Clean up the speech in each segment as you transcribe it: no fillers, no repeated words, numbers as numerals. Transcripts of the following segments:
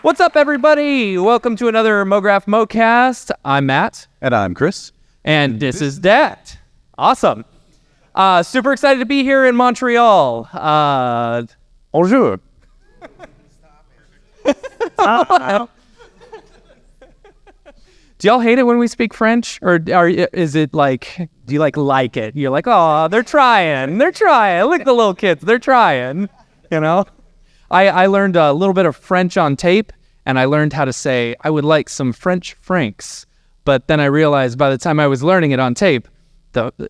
What's up, everybody? Welcome to another MoGraph MoCast. I'm Matt. And I'm Chris. And this is DAT. Awesome. Super excited to be here in Montreal. Bonjour. Do y'all hate it when we speak French? Or is it like, do you like it? You're like, oh, they're trying. Look at the little kids. They're trying, you know? I learned a little bit of French on tape, and I learned how to say, I would like some French francs. But then I realized by the time I was learning it on tape,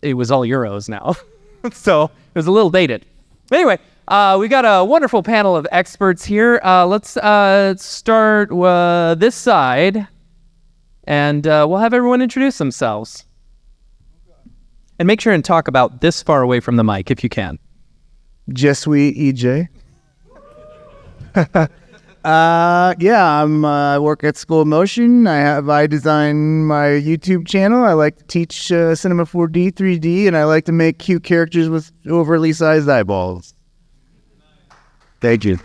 it was all euros now. So it was a little dated. Anyway, we got a wonderful panel of experts here. Let's start this side, and we'll have everyone introduce themselves. And make sure and talk about this far away from the mic if you can. Je suis EJ. I work at School of Motion. I design my YouTube channel. I like to teach Cinema 4D, 3D, and I like to make cute characters with overly sized eyeballs. Thank you.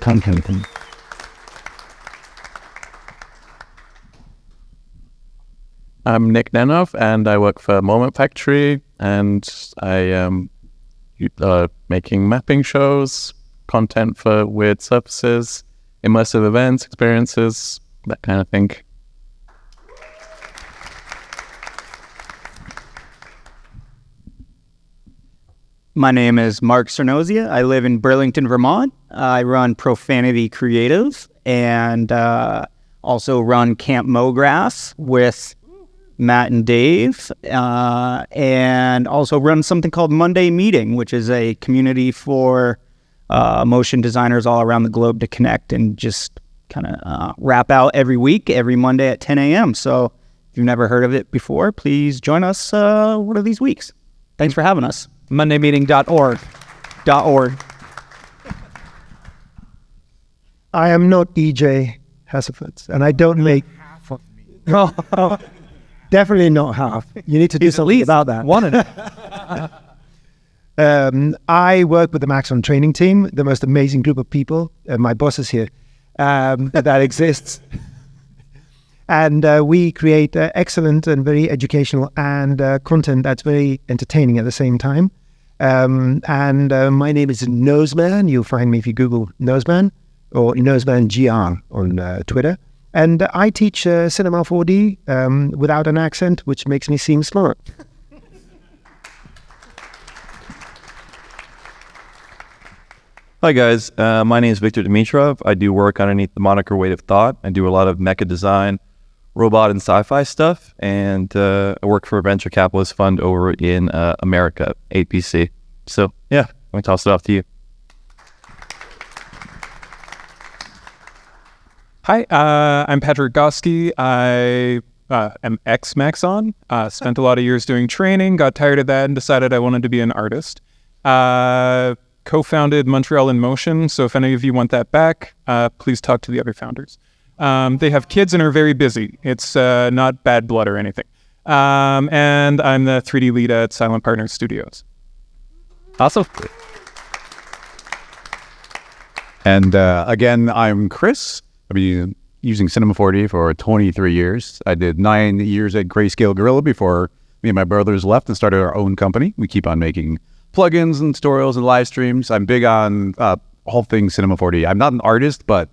I'm Nick Nenoff, and I work for Moment Factory, and I am making mapping shows, content for weird surfaces, immersive events, experiences, that kind of thing. My name is Mark Cernozia. I live in Burlington, Vermont. I run Profanity Creative and also run Camp MoGraph with Matt and Dave, and also run something called Monday Meeting, which is a community for motion designers all around the globe to connect and just kind of wrap out every week, every Monday at 10 a.m. So if you've never heard of it before, please join us one of these weeks. Thanks for having us. MondayMeeting.org. I am not EJ Hasselford, and I don't make half of me. No, definitely not half. You need to do something about that. One of I work with the Maxon training team, the most amazing group of people. My boss is here. That exists. And we create excellent and very educational and content that's very entertaining at the same time. My name is Noseman. You'll find me if you Google Noseman or Noseman GR on Twitter. And I teach Cinema 4D without an accent, which makes me seem smart. Hi guys, my name is Victor Dimitrov. I do work underneath the moniker Weight of Thought. I do a lot of mecha design, robot and sci-fi stuff, and I work for a venture capitalist fund over in America, APC. So yeah, let me toss it off to you. Hi, I'm Patrick Goski. I am ex-Maxon. Spent a lot of years doing training, got tired of that, and decided I wanted to be an artist. Co-founded Montreal in Motion, so if any of you want that back, please talk to the other founders. They have kids and are very busy. It's not bad blood or anything. And I'm the 3D lead at Silent Partners Studios. Awesome. And again, I'm Chris. I've been using Cinema 4D for 23 years. I did 9 years at Grayscale Gorilla before me and my brothers left and started our own company. We keep on making plugins and tutorials and live streams. I'm big on all things Cinema 4D. I'm not an artist, but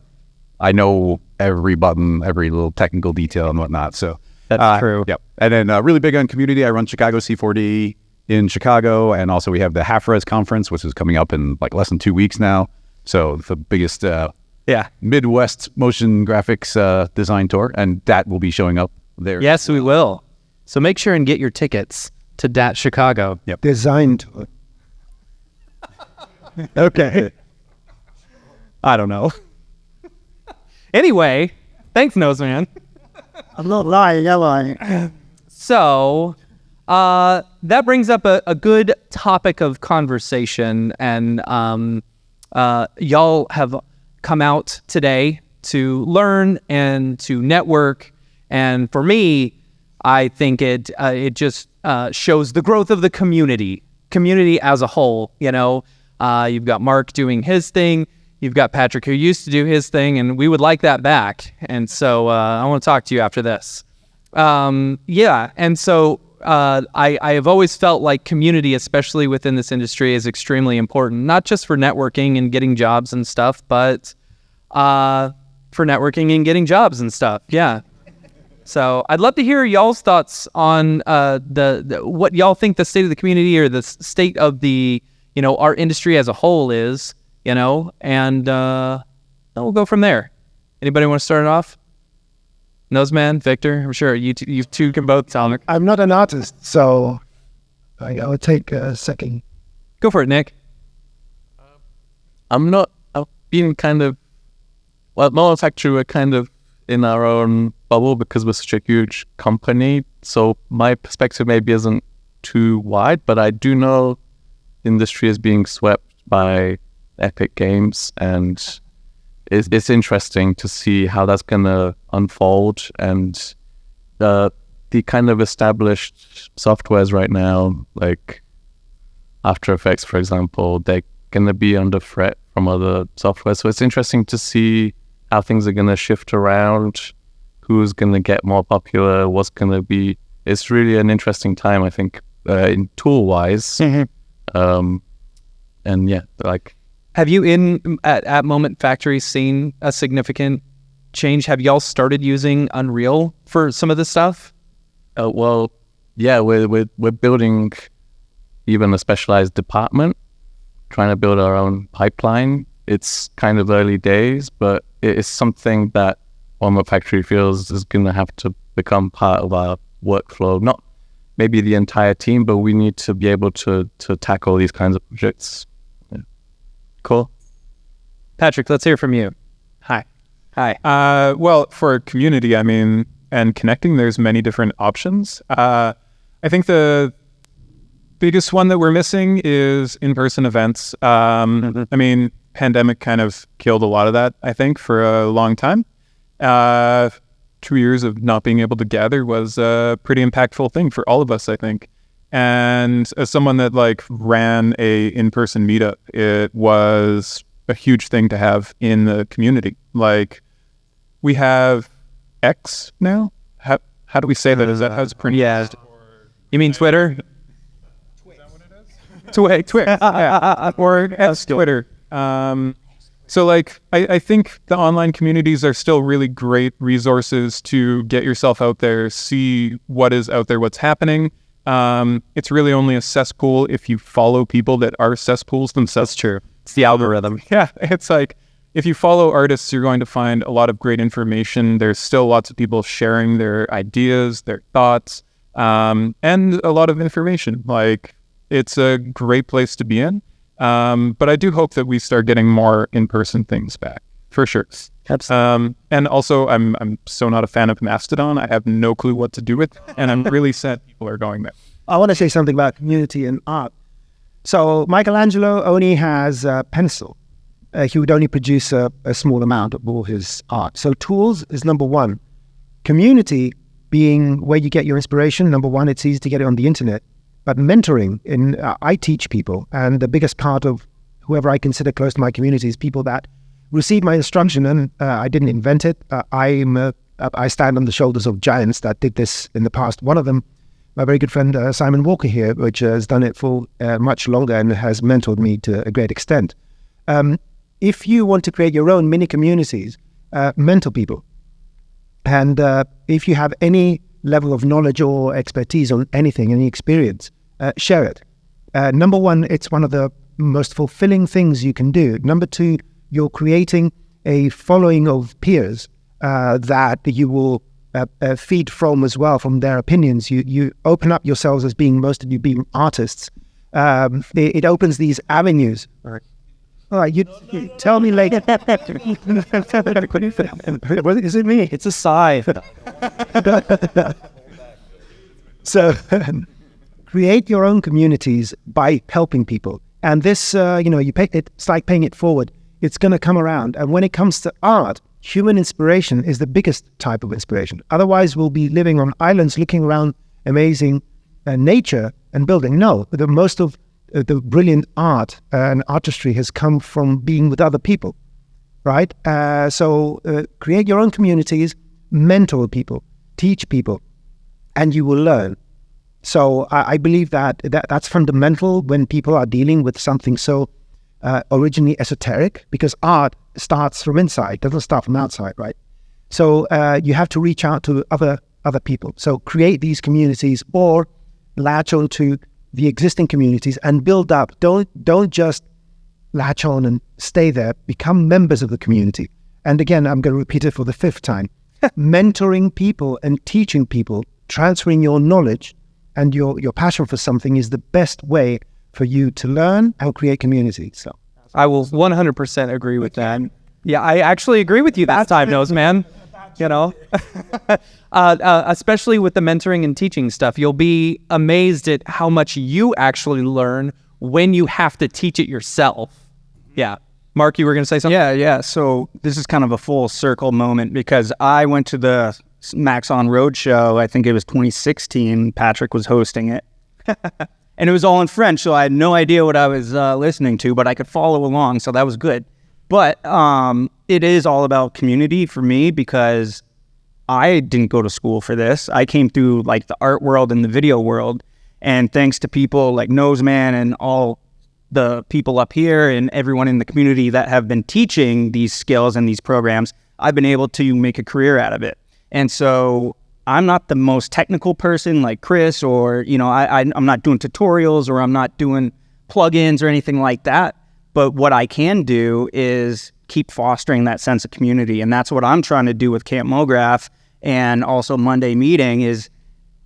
I know every button, every little technical detail and whatnot. So that's true. Yep. And then really big on community. I run Chicago C4D in Chicago, and also we have the Half Res Conference, which is coming up in like less than 2 weeks now. So the biggest Midwest motion graphics design tour, and DAT will be showing up there. Yes, we will. So make sure and get your tickets to DAT Chicago. Yep. Design tour. Okay. I don't know. Anyway, thanks, Noseman. I'm not lying, am I? So, that brings up a good topic of conversation, and y'all have come out today to learn and to network, and for me, I think it just shows the growth of the community as a whole. You know, you've got Mark doing his thing. you've got Patrick who used to do his thing, and we would like that back. And so I want to talk to you after this. Yeah, and so I have always felt like community, especially within this industry, is extremely important, not just for networking and getting jobs and stuff, but for networking and getting jobs and stuff. Yeah. So I'd love to hear y'all's thoughts on the what y'all think the state of the community or the state of the, our industry as a whole is, and then we'll go from there. Anybody want to start it off? Noseman, Victor, I'm sure you two can both tell me. I'm not an artist, so I'll take a second. Go for it, Nick. I'm not. I've been actually we're kind of in our own bubble because we're such a huge company. So my perspective maybe isn't too wide, but I do know the industry is being swept by Epic Games, and it's interesting to see how that's going to unfold. And the kind of established softwares right now, like After Effects, for example, they're going to be under threat from other software. So it's interesting to see how things are going to shift around, who's going to get more popular, what's going to be. It's really an interesting time, I think, in tool-wise. And yeah, like... Have you at Moment Factory seen a significant change? Have y'all started using Unreal for some of this stuff? Well, yeah, we're building even a specialized department, trying to build our own pipeline. It's kind of early days, but it is something that Moment Factory feels is going to have to become part of our workflow. Not maybe the entire team, but we need to be able to tackle these kinds of projects. Yeah. Cool. Patrick, let's hear from you. Hi. Well, for community, and connecting, there's many different options. I think the biggest one that we're missing is in-person events. Pandemic kind of killed a lot of that, I think, for a long time. 2 years of not being able to gather was a pretty impactful thing for all of us, I think. And as someone that ran a in-person meetup, it was a huge thing to have in the community. We have X now. How do we say that? Is that how it's pronounced? Yeah. You mean Twitter? Twitter. Or X Twitter. So I think the online communities are still really great resources to get yourself out there, see what is out there, what's happening. It's really only a cesspool if you follow people that are cesspools themselves. That's true. It's the algorithm. Yeah, it's if you follow artists, you're going to find a lot of great information. There's still lots of people sharing their ideas, their thoughts, and a lot of information. It's a great place to be in. But I do hope that we start getting more in-person things back, for sure. And also, I'm so not a fan of Mastodon. I have no clue what to do with it, and I'm really sad people are going there. I want to say something about community and art. So Michelangelo only has a pencil. He would only produce a small amount of all his art. So tools is number one. Community being where you get your inspiration. Number one, it's easy to get it on the internet. But mentoring, I teach people, and the biggest part of whoever I consider close to my community is people that receive my instruction, and I didn't invent it. I stand on the shoulders of giants that did this in the past. One of them, my very good friend Simon Walker here, which has done it for much longer and has mentored me to a great extent. If you want to create your own mini communities, mentor people. And if you have any level of knowledge or expertise on anything, any experience, share it. Number one, it's one of the most fulfilling things you can do. Number two, you're creating a following of peers that you will feed from as well, from their opinions. You open up yourselves as being, most of you being artists. It opens these avenues. All right, you tell me later. Is it me? It's a sigh. So create your own communities by helping people. And this, it's like paying it forward. It's going to come around. And when it comes to art, human inspiration is the biggest type of inspiration. Otherwise, we'll be living on islands looking around amazing nature and building. No, most of the brilliant art and artistry has come from being with other people. right? So create your own communities, mentor people, teach people, and you will learn. So I believe that's fundamental when people are dealing with something so originally esoteric, because art starts from inside, doesn't start from outside, right? So you have to reach out to other people. So create these communities or latch on to the existing communities and build up. Don't just latch on and stay there. Become members of the community. And again, I'm going to repeat it for the 5th time. Mentoring people and teaching people, transferring your knowledge and your passion for something is the best way for you to learn and create community. So I will 100% agree with that. Yeah, I actually agree with you this time, Nose Man. You know, especially with the mentoring and teaching stuff, you'll be amazed at how much you actually learn when you have to teach it yourself. Yeah. Mark, you were going to say something? Yeah. So this is kind of a full circle moment because I went to the Maxon roadshow. I think it was 2016. Patrick was hosting it. And it was all in French, so I had no idea what I was listening to, but I could follow along, so that was good. But it is all about community for me because I didn't go to school for this. I came through like the art world and the video world, and thanks to people like Noseman and all the people up here and everyone in the community that have been teaching these skills and these programs, I've been able to make a career out of it. And so I'm not the most technical person like Chris, or, you know, I'm not doing tutorials or I'm not doing plugins or anything like that. But what I can do is keep fostering that sense of community. And that's what I'm trying to do with Camp MoGraph and also Monday Meeting is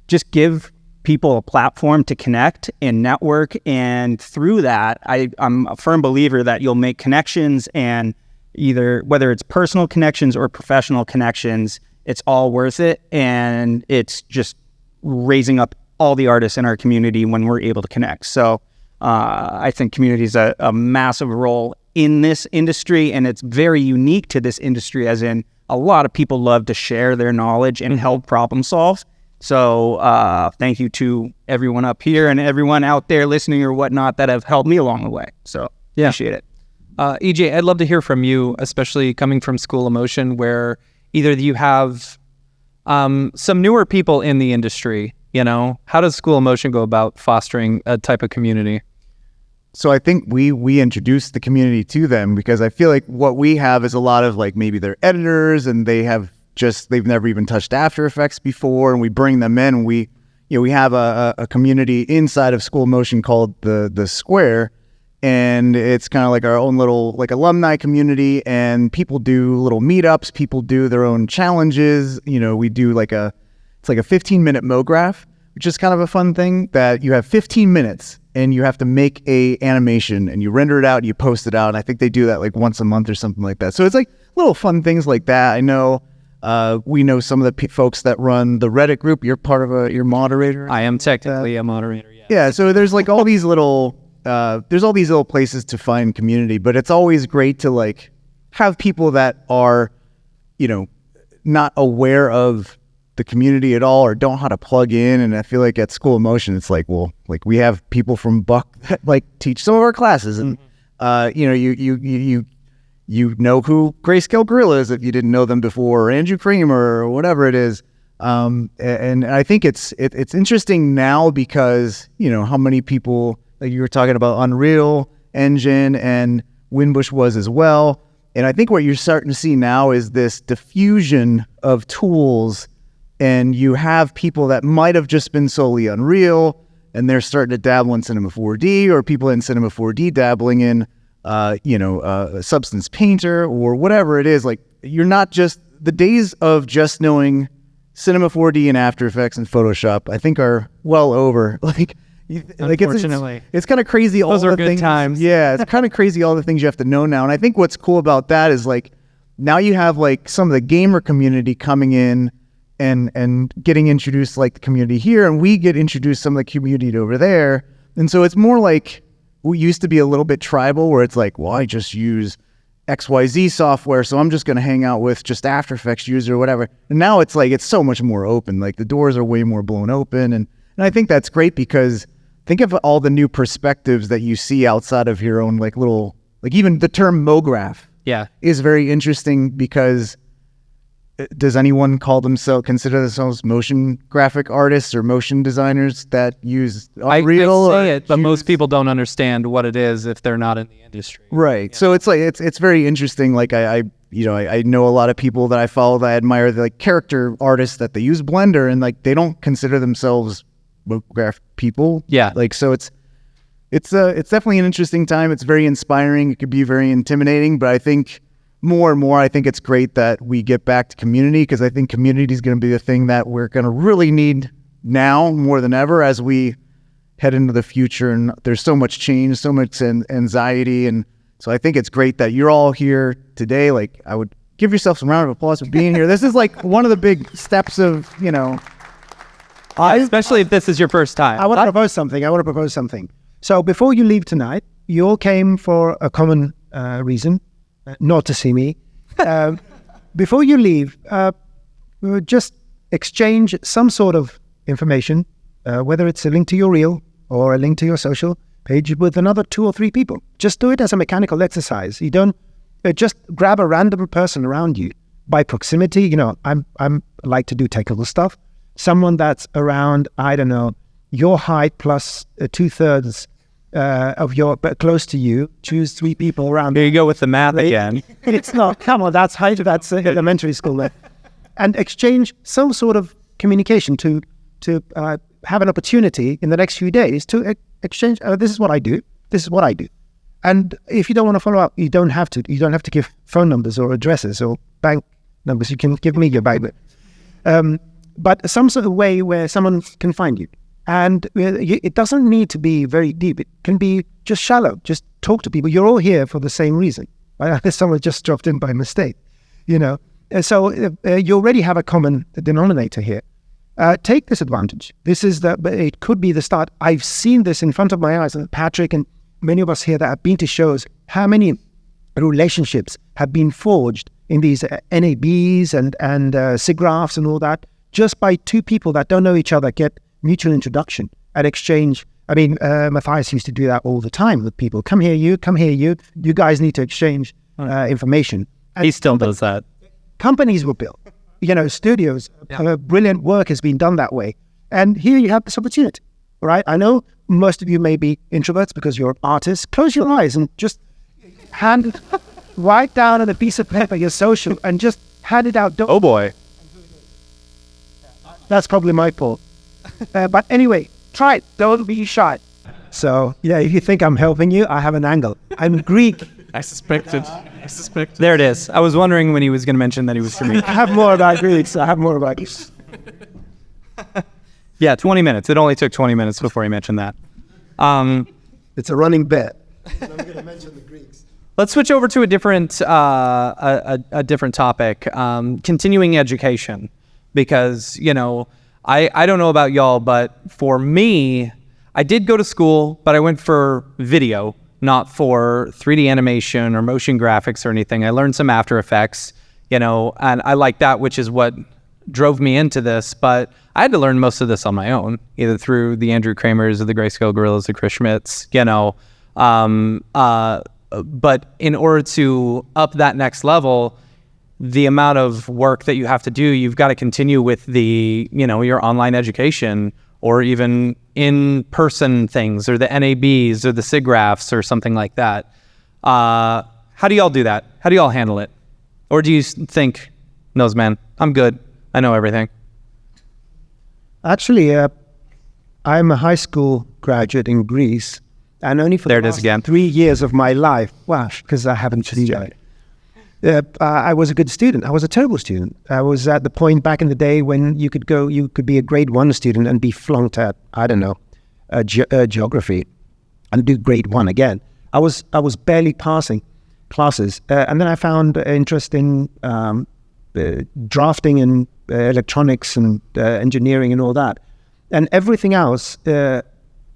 just give people a platform to connect and network. And through that, I'm a firm believer that you'll make connections, and either whether it's personal connections or professional connections, it's all worth it. And it's just raising up all the artists in our community when we're able to connect. So I think community is a massive role in this industry, and it's very unique to this industry, as in a lot of people love to share their knowledge and help problem solve. So thank you to everyone up here and everyone out there listening or whatnot that have helped me along the way. So appreciate it. EJ, I'd love to hear from you, especially coming from School of Motion, where either you have some newer people in the industry. You know, how does School of Motion go about fostering a type of community? So I think we introduced the community to them because I feel like what we have is a lot of like maybe they're editors and they've never even touched After Effects before, and we bring them in. We have a community inside of School of Motion called the Square, and it's kind of like our own little like alumni community, and people do little meetups, people do their own challenges. You know, we do it's like a 15-minute MoGraph, which is kind of a fun thing that you have 15 minutes and you have to make a animation and you render it out and you post it out. And I think they do that like once a month or something like that. So it's like little fun things like that. I know we know some of the folks that run the Reddit group. You're part of you're moderator. I am technically a moderator. Yeah. Yeah. So there's like all these little places to find community, but it's always great to like have people that are, you know, not aware of the community at all or don't know how to plug in. And I feel like at School of Motion, it's like, well, like we have people from Buck that like teach some of our classes, and you know, you know who Grayscale Gorilla is if you didn't know them before, or Andrew Kramer or whatever it is. And I think it's interesting now because, you know, how many people, like you were talking about Unreal Engine, and Winbush was as well. And I think what you're starting to see now is this diffusion of tools, and you have people that might have just been solely Unreal and they're starting to dabble in Cinema 4D, or people in Cinema 4D dabbling in, Substance Painter or whatever it is. Like, you're not just, the days of just knowing Cinema 4D and After Effects and Photoshop, I think are well over. Unfortunately. It's kind of crazy. Those are good times. Yeah, it's kind of crazy all the things you have to know now. And I think what's cool about that is like, now you have like some of the gamer community coming in and getting introduced, like the community here, and we get introduced some of the community over there. And so it's more like, we used to be a little bit tribal, where it's like, well, I just use XYZ software, so I'm just going to hang out with just After Effects user or whatever. And now it's like, it's so much more open. Like the doors are way more blown open. And I think that's great, because think of all the new perspectives that you see outside of your own like little, like even the term MoGraph, is very interesting because does anyone consider themselves motion graphic artists or motion designers that use Unreal? I say it, but most people don't understand what it is if they're not in the industry. Right. So it's like it's very interesting. Like I know a lot of people that I follow that I admire, the like character artists that they use Blender, and like they don't consider themselves graphic people. Yeah. Like so it's definitely an interesting time. It's very inspiring. It could be very intimidating, but I think more and more, I think it's great that we get back to community, because I think community is going to be the thing that we're going to really need now more than ever as we head into the future. And there's so much change, so much anxiety. And so I think it's great that you're all here today. Like, I would give yourself some round of applause for being here. This is like one of the big steps of, especially if this is your first time. I want to propose something. So before you leave tonight, you all came for a common reason. Not to see me. Before you leave, just exchange some sort of information, whether it's a link to your reel or a link to your social page, with another 2 or 3 people. Just do it as a mechanical exercise. You don't just grab a random person around you by proximity. I'm like to do technical stuff. Someone that's around, I don't know, your height plus 2/3 of but close to you. Choose 3 people around. Here you go with the math again. It's not. Come on, that's height. That's elementary school there. And exchange some sort of communication to have an opportunity in the next few days to exchange. This is what I do. This is what I do. And if you don't want to follow up, you don't have to. You don't have to give phone numbers or addresses or bank numbers. You can give me your bank. But some sort of way where someone can find you. And it doesn't need to be very deep. It can be just shallow. Just talk to people. You're all here for the same reason. Someone just dropped in by mistake, So you already have a common denominator here. Take this advantage. It could be the start. I've seen this in front of my eyes. And Patrick and many of us here that have been to shows, how many relationships have been forged in these NABs and SIGGRAPHs and all that, just by 2 people that don't know each other get mutual introduction and exchange. I mean, Matthias used to do that all the time with people. Come here, you guys need to exchange information. And he still does that. Companies were built, studios, brilliant work has been done that way. And here you have this opportunity, right? I know most of you may be introverts because you're artists. Close your eyes and just write down on a piece of paper your social and just hand it out. Oh boy. That's probably my fault. But anyway, try it. Don't be shy. So, if you think I'm helping you, I have an angle. I'm Greek. I suspected. There it is. I was wondering when he was going to mention that he was Greek. I have more about Greeks. Yeah, 20 minutes. It only took 20 minutes before he mentioned that. It's a running bet. I'm going to mention the Greeks. Let's switch over to a different topic, continuing education. Because, I don't know about y'all, but for me, I did go to school, but I went for video, not for 3D animation or motion graphics or anything. I learned some After Effects, and I like that, which is what drove me into this. But I had to learn most of this on my own, either through the Andrew Kramers or the Grayscale Gorillas, the Chris Schmitz, but in order to up that next level, the amount of work that you have to do, you've got to continue with the, your online education or even in-person things or the NABs or the SIGGRAPHs or something like that. How do y'all do that? How do y'all handle it? Or do you think, "Nose man, I'm good. I know everything"? Actually, I'm a high school graduate in Greece, and only for the last 3 years of my life, because I haven't studied. I was a good student. I was a terrible student. I was at the point back in the day when you could be a grade 1 student and be flunked at, I don't know, geography and do grade 1 again. I was barely passing classes. And then I found interest in drafting and electronics and engineering and all that. And everything else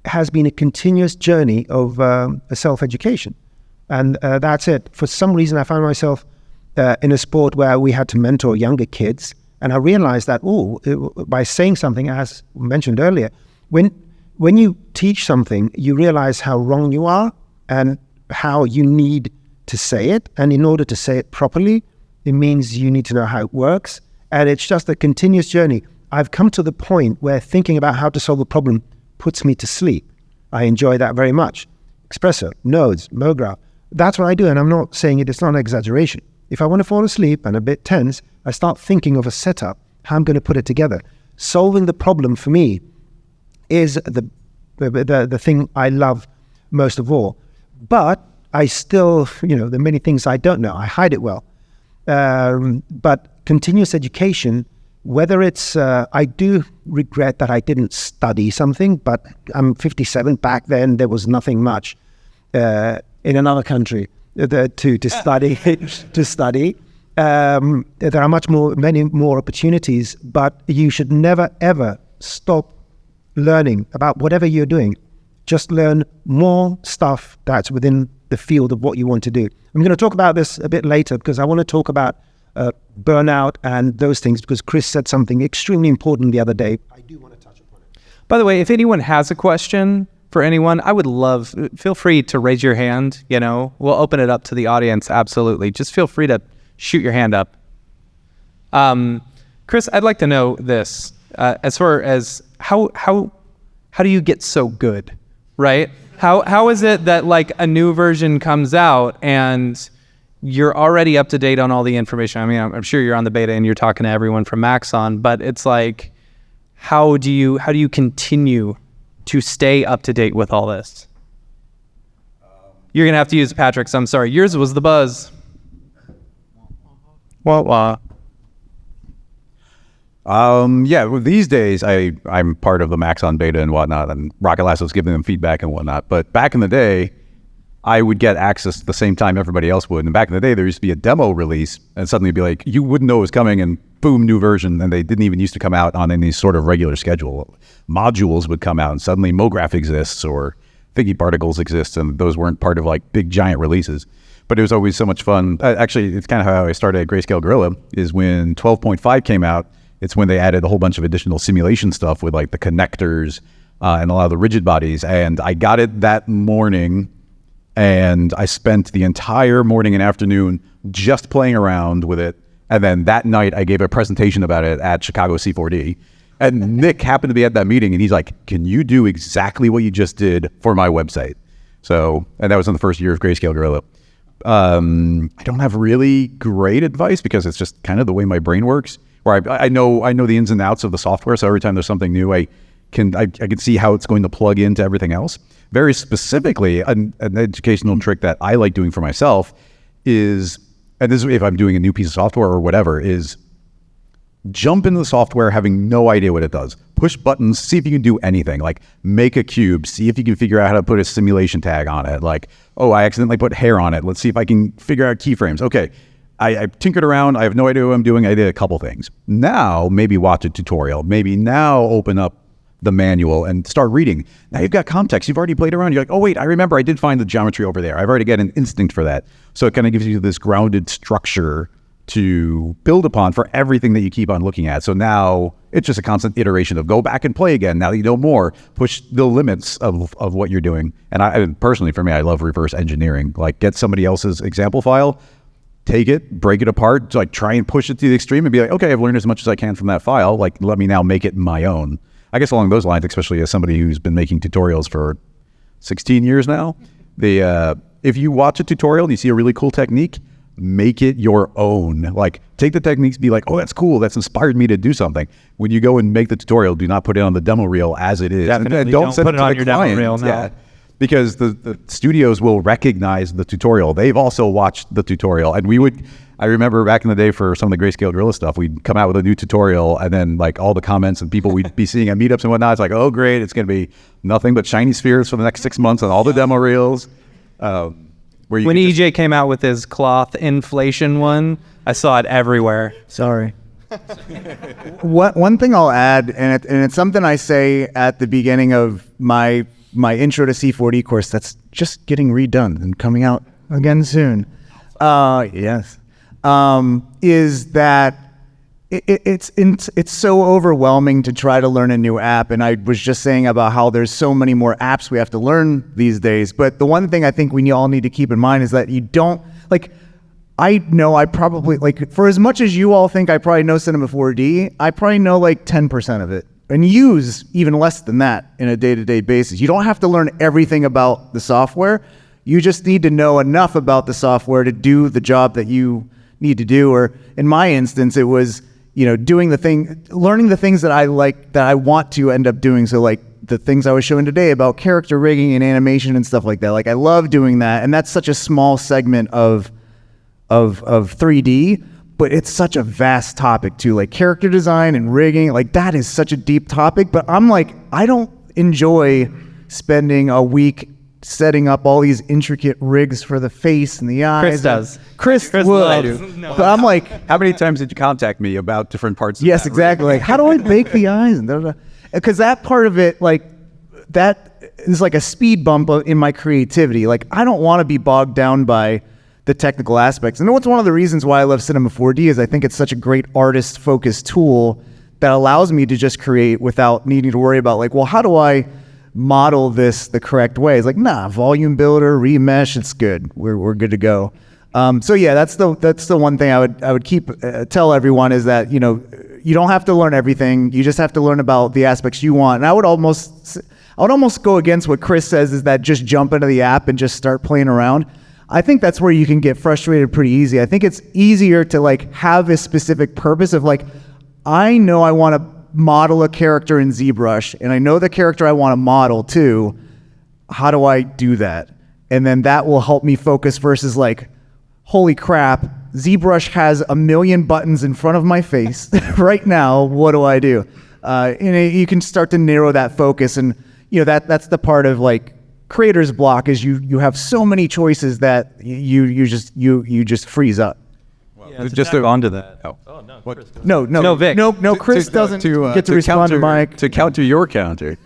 has been a continuous journey of self-education. And that's it. For some reason, I found myself in a sport where we had to mentor younger kids. And I realized that, by saying something, as mentioned earlier, when you teach something, you realize how wrong you are and how you need to say it. And in order to say it properly, it means you need to know how it works. And it's just a continuous journey. I've come to the point where thinking about how to solve a problem puts me to sleep. I enjoy that very much. Espresso, nodes, MoGraph. That's what I do. And I'm not saying it, it's not an exaggeration. If I want to fall asleep and a bit tense, I start thinking of a setup, how I'm going to put it together. Solving the problem for me is the thing I love most of all. But I still, there are many things I don't know. I hide it well. But continuous education, whether it's, I do regret that I didn't study something, but I'm 57. Back then, there was nothing much in another country to study. To study. There are many more opportunities, but you should never, ever stop learning about whatever you're doing. Just learn more stuff that's within the field of what you want to do. I'm going to talk about this a bit later because I want to talk about burnout and those things because Chris said something extremely important the other day. I do want to touch upon it. By the way, if anyone has a question for anyone, I would love, feel free to raise your hand, we'll open it up to the audience, absolutely. Just feel free to shoot your hand up. Chris, I'd like to know this, as far as how do you get so good, right? How is it that like a new version comes out and you're already up to date on all the information? I mean, I'm sure you're on the beta and you're talking to everyone from Maxon, but it's like, how do you continue to stay up to date with all this? You're gonna have to use Patrick's. I'm sorry. Yours was the buzz. Well, these days I'm part of the Maxon beta and whatnot, and Rocket Lasso's giving them feedback and whatnot. But back in the day, I would get access at the same time everybody else would. And back in the day, there used to be a demo release, and suddenly it'd be like, you wouldn't know it was coming, and boom, new version. And they didn't even used to come out on any sort of regular schedule. Modules would come out, and suddenly MoGraph exists, or Figgy Particles exists, and those weren't part of like big giant releases. But it was always so much fun. Actually, it's kind of how I started at Grayscale Gorilla, is when 12.5 came out. It's when they added a whole bunch of additional simulation stuff with like the connectors and a lot of the rigid bodies. And I got it that morning, and I spent the entire morning and afternoon just playing around with it. And then that night, I gave a presentation about it at Chicago C4D. And Nick happened to be at that meeting, and he's like, can you do exactly what you just did for my website? So, and that was in the first year of Grayscale Gorilla. I don't have really great advice because it's just kind of the way my brain works, where I know the ins and outs of the software. So every time there's something new, I can see how it's going to plug into everything else. Very specifically, an educational trick that I like doing for myself is, and this is if I'm doing a new piece of software or whatever, is jump into the software having no idea what it does. Push buttons, see if you can do anything. Like make a cube, see if you can figure out how to put a simulation tag on it. Like, oh, I accidentally put hair on it. Let's see if I can figure out keyframes. Okay, I tinkered around. I have no idea what I'm doing. I did a couple things. Now, maybe watch a tutorial. Maybe now open up the manual and start reading. Now you've got context. You've already played around. You're like, oh wait, I remember I did find the geometry over there. I've already got an instinct for that. So it kind of gives you this grounded structure to build upon for everything that you keep on looking at. So now it's just a constant iteration of go back and play again. Now that you know more, push the limits of what you're doing. And I personally, for me, I love reverse engineering. Like get somebody else's example file, take it, break it apart, like try and push it to the extreme and be like, okay, I've learned as much as I can from that file. Like let me now make it my own. I guess along those lines, especially as somebody who's been making tutorials for 16 years now, if you watch a tutorial and you see a really cool technique, make it your own. Like take the techniques, be like, oh, that's cool. That's inspired me to do something. When you go and make the tutorial, do not put it on the demo reel as it is. Definitely and don't send put it on your client. demo reel now. Yeah, because the studios will recognize the tutorial. They've also watched the tutorial. And I remember back in the day for some of the Grayscale Gorilla stuff, we'd come out with a new tutorial and then like all the comments and people we'd be seeing at meetups and whatnot, it's like, oh great, it's going to be nothing but shiny spheres for the next 6 months on all the demo reels. When EJ came out with his cloth inflation one, I saw it everywhere. Sorry. One thing I'll add, and it's something I say at the beginning of my intro to C4D course that's just getting redone and coming out again soon. Yes. Is that it's so overwhelming to try to learn a new app. And I was just saying about how there's so many more apps we have to learn these days. But the one thing I think we all need to keep in mind is that you don't, like, I know I probably, like, for as much as you all think I probably know Cinema 4D, I probably know like 10% of it and use even less than that in a day-to-day basis. You don't have to learn everything about the software. You just need to know enough about the software to do the job that you need to do. Or in my instance, it was, learning the things that I like, that I want to end up doing. So like the things I was showing today about character rigging and animation and stuff like that. Like I love doing that. And that's such a small segment of 3D, but it's such a vast topic too, like character design and rigging, like that is such a deep topic. But I'm like, I don't enjoy spending a week setting up all these intricate rigs for the face and the eyes. Chris does. Chris would. loves. But I'm like, How many times did you contact me about different parts of yes, that? exactly. Like, how do I bake the eyes? And because that part of it, like, that is like a speed bump in my creativity. Like, I don't want to be bogged down by the technical aspects. And what's one of the reasons why I love Cinema 4D is I think it's such a great artist-focused tool that allows me to just create without needing to worry about, like, well, how do I model this the correct way? It's like, nah, volume builder, remesh, it's good. We're good to go. So yeah, that's the one thing I would keep tell everyone is that, you don't have to learn everything. You just have to learn about the aspects you want. And I would almost go against what Chris says, is that just jump into the app and just start playing around. I think that's where you can get frustrated pretty easy. I think it's easier to like have a specific purpose of like, I know I want to model a character in ZBrush, and I know the character I want to model too. How do I do that? And then that will help me focus versus like, holy crap, ZBrush has 1 million buttons in front of my face right now. What do I do? And you can start to narrow that focus, and that's the part of like creator's block is you have so many choices that you just freeze up. Just onto that. No, Vic. No, Chris doesn't get to respond to Mike. To counter your counter.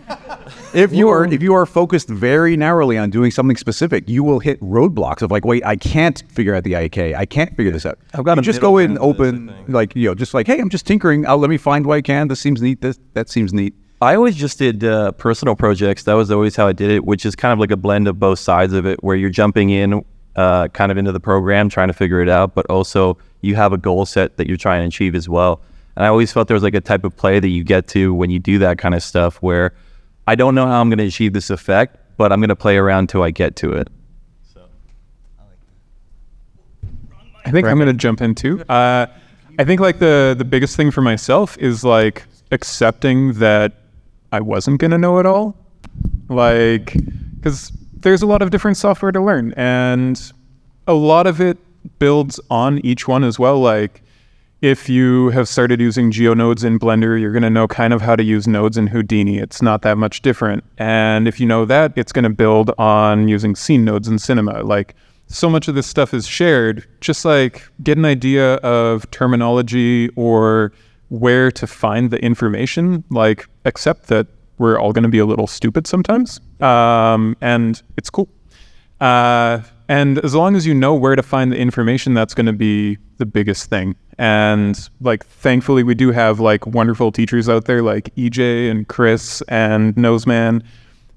If you are focused very narrowly on doing something specific, you will hit roadblocks of like, wait, I can't figure out the IK. I can't figure this out. I've got you a just middle go in and ground to this, open, I think. like, just like, hey, I'm just tinkering. Let me find what I can. This seems neat. That seems neat. I always just did personal projects. That was always how I did it, which is kind of like a blend of both sides of it, where you're jumping in kind of into the program, trying to figure it out, but also you have a goal set that you're trying to achieve as well. And I always felt there was like a type of play that you get to when you do that kind of stuff, where I don't know how I'm going to achieve this effect, but I'm going to play around till I get to it. I think I'm going to jump in too. I think like the biggest thing for myself is like accepting that I wasn't going to know it all. Like, because there's a lot of different software to learn, and a lot of it builds on each one as well. Like, if you have started using GeoNodes in Blender, you're going to know kind of how to use nodes in Houdini. It's not that much different. And if you know that, it's going to build on using scene nodes in Cinema. Like, so much of this stuff is shared. Just like get an idea of terminology or where to find the information. Like, accept that we're all going to be a little stupid sometimes. And it's cool. And as long as you know where to find the information, that's going to be the biggest thing. And like, thankfully, we do have like wonderful teachers out there like EJ and Chris and Noseman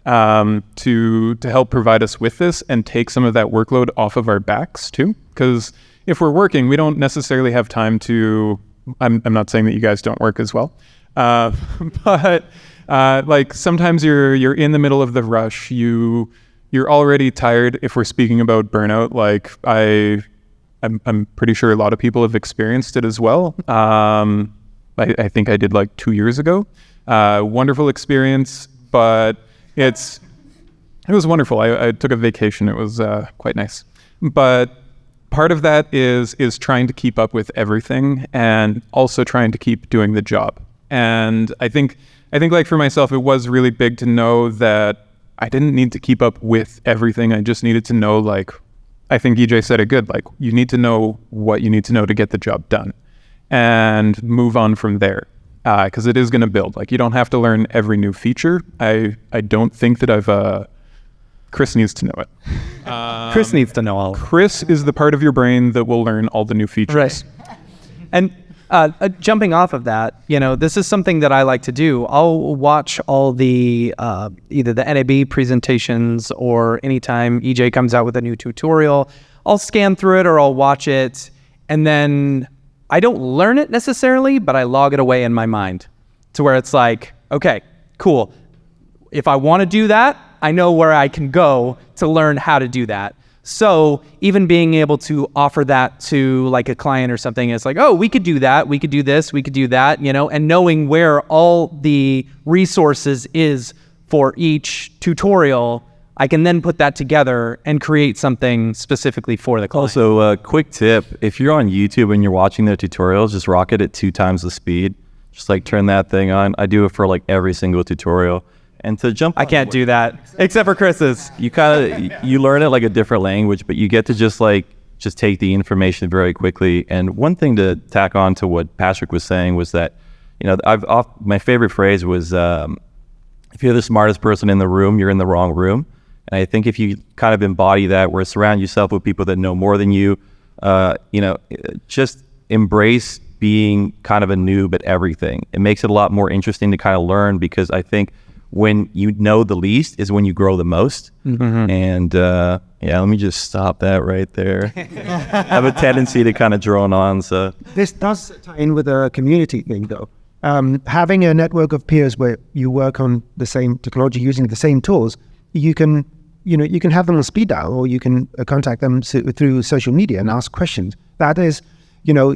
to help provide us with this and take some of that workload off of our backs too. Because if we're working, we don't necessarily have time to. I'm not saying that you guys don't work as well, but like sometimes you're in the middle of the rush. You're already tired. If we're speaking about burnout, like I'm pretty sure a lot of people have experienced it as well. I think I did like 2 years ago. Wonderful experience, but it was wonderful. I took a vacation. It was quite nice. But part of that is trying to keep up with everything and also trying to keep doing the job. And I think like for myself, it was really big to know that I didn't need to keep up with everything. I just needed to know, like, I think EJ said it good, like, you need to know what you need to know to get the job done and move on from there. Because it is going to build. Like, you don't have to learn every new feature. I don't think that Chris needs to know it. Chris needs to know all of it. Chris is the part of your brain that will learn all the new features. Right. And jumping off of that, this is something that I like to do. I'll watch all the either the NAB presentations or anytime EJ comes out with a new tutorial, I'll scan through it or I'll watch it, and then I don't learn it necessarily, but I log it away in my mind to where it's like, okay, cool. If I want to do that, I know where I can go to learn how to do that. So even being able to offer that to like a client or something, it's like, oh, we could do that, we could do this, we could do that, you know, and knowing where all the resources is for each tutorial, I can then put that together and create something specifically for the client. Also, a quick tip, if you're on YouTube and you're watching their tutorials, just rock it at 2 times the speed. Just like turn that thing on. I do it for like every single tutorial. And to jump I can't do that, except for Chris's. You learn it like a different language, but you get to just take the information very quickly. And one thing to tack on to what Patrick was saying was that, you know, my favorite phrase was, if you're the smartest person in the room, you're in the wrong room. And I think if you kind of embody that, where surround yourself with people that know more than you, you know, just embrace being kind of a noob at everything. It makes it a lot more interesting to kind of learn, because I think when you know the least is when you grow the most. Mm-hmm. And yeah, let me just stop that right there. I have a tendency to kind of drone on. So this does tie in with a community thing, though. Having a network of peers where you work on the same technology using the same tools, you can have them on speed dial, or you can contact them through social media and ask questions. That is, you know,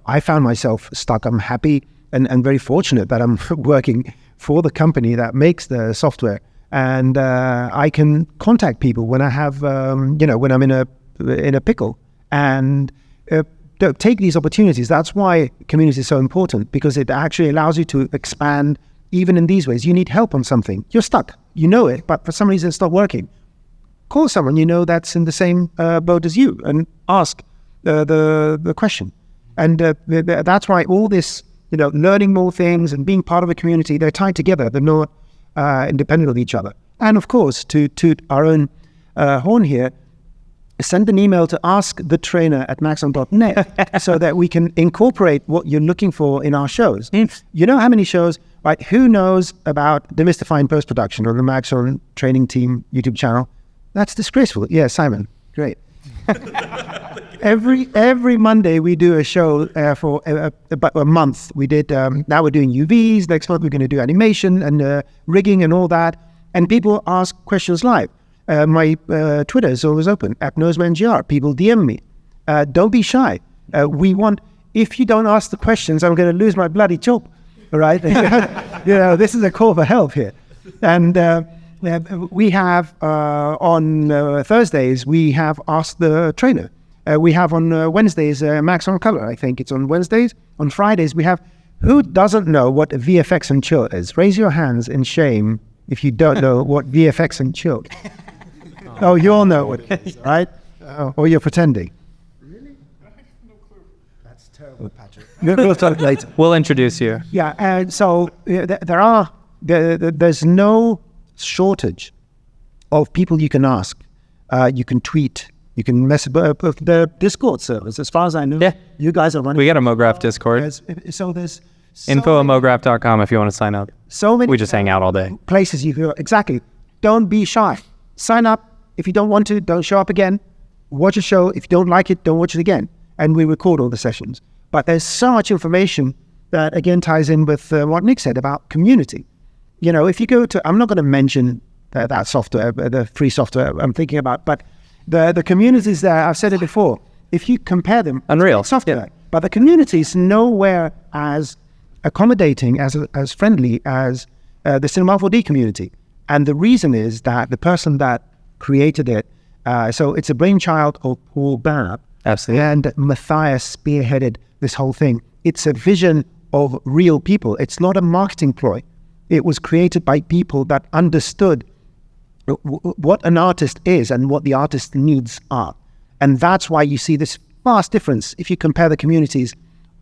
I found myself stuck. I'm happy and very fortunate that I'm working for the company that makes the software, and I can contact people when I have, when I'm in a pickle, and take these opportunities. That's why community is so important, because it actually allows you to expand even in these ways. You need help on something, you're stuck, you know it, but for some reason it's not working. Call someone you know that's in the same boat as you and ask the question. And that's why all this, you know, learning more things and being part of a community, they're tied together. They're not independent of each other. And of course, to toot our own horn here, send an email to askthetrainer@maxon.net so that we can incorporate what you're looking for in our shows. You know how many shows, right? Who knows about Demystifying Post-Production on the Maxon Training Team YouTube channel? That's disgraceful. Yeah, Simon, great. Every Monday we do a show for about a month. We did, now we're doing UVs, next month we're going to do animation and rigging and all that. And people ask questions live. My Twitter is always open, @NosemanGR. People DM me. Don't be shy. If you don't ask the questions, I'm going to lose my bloody job, all right? You know, this is a call for help here. And we have, on Thursdays, we have Ask the Trainer. We have on Wednesdays, Maxon Color, I think it's on Wednesdays. On Fridays, we have, who doesn't know what VFX and Chill is? Raise your hands in shame if you don't know what VFX and Chill is. Oh, you all know what it is, right? Or you're pretending. Really? I have no clue. That's terrible, Patrick. We'll talk later. We'll introduce you. Yeah, and so there's no shortage of people you can ask. You can tweet. You can mess with the Discord servers. As far as I know, yeah, you guys are running. We got a MoGraph Discord. There's info@mograph.com if you want to sign up. So many. We just hang out all day. Places you go. Exactly. Don't be shy. Sign up. If you don't want to, don't show up again. Watch a show. If you don't like it, don't watch it again. And we record all the sessions. But there's so much information that again ties in with what Nick said about community. You know, if you go to, I'm not going to mention that software, the free software I'm thinking about, but the communities there, I've said it before, if you compare them, Unreal software, yeah. But the community is nowhere as accommodating, as friendly as the Cinema 4D community. And the reason is that the person that created it, so it's a brainchild of Paul Barrett. Absolutely. And Matthias spearheaded this whole thing. It's a vision of real people. It's not a marketing ploy. It was created by people that understood what an artist is and what the artist's needs are. And that's why you see this vast difference if you compare the communities,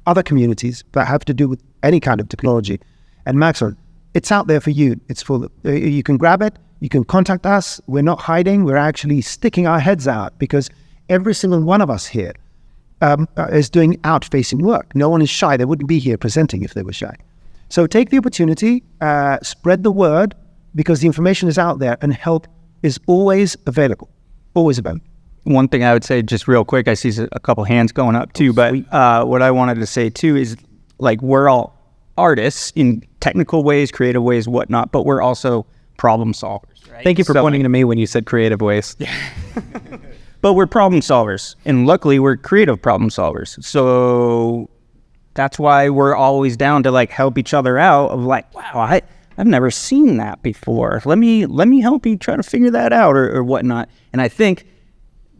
other communities that have to do with any kind of technology. And Maxon, it's out there for you. It's full. You can grab it. You can contact us. We're not hiding. We're actually sticking our heads out, because every single one of us here is doing out-facing work. No one is shy. They wouldn't be here presenting if they were shy. So take the opportunity, spread the word, because the information is out there and help is always available. Always available. one thing I would say just real quick, I see a couple hands going up too, but what I wanted to say too is like we're all artists in technical ways, creative ways, whatnot, but we're also problem solvers. Right? Thank you for pointing to me when you said creative ways. But we're problem solvers, and luckily we're creative problem solvers. So that's why we're always down to like help each other out of like, wow, I've never seen that before. Let me help you try to figure that out or whatnot. And I think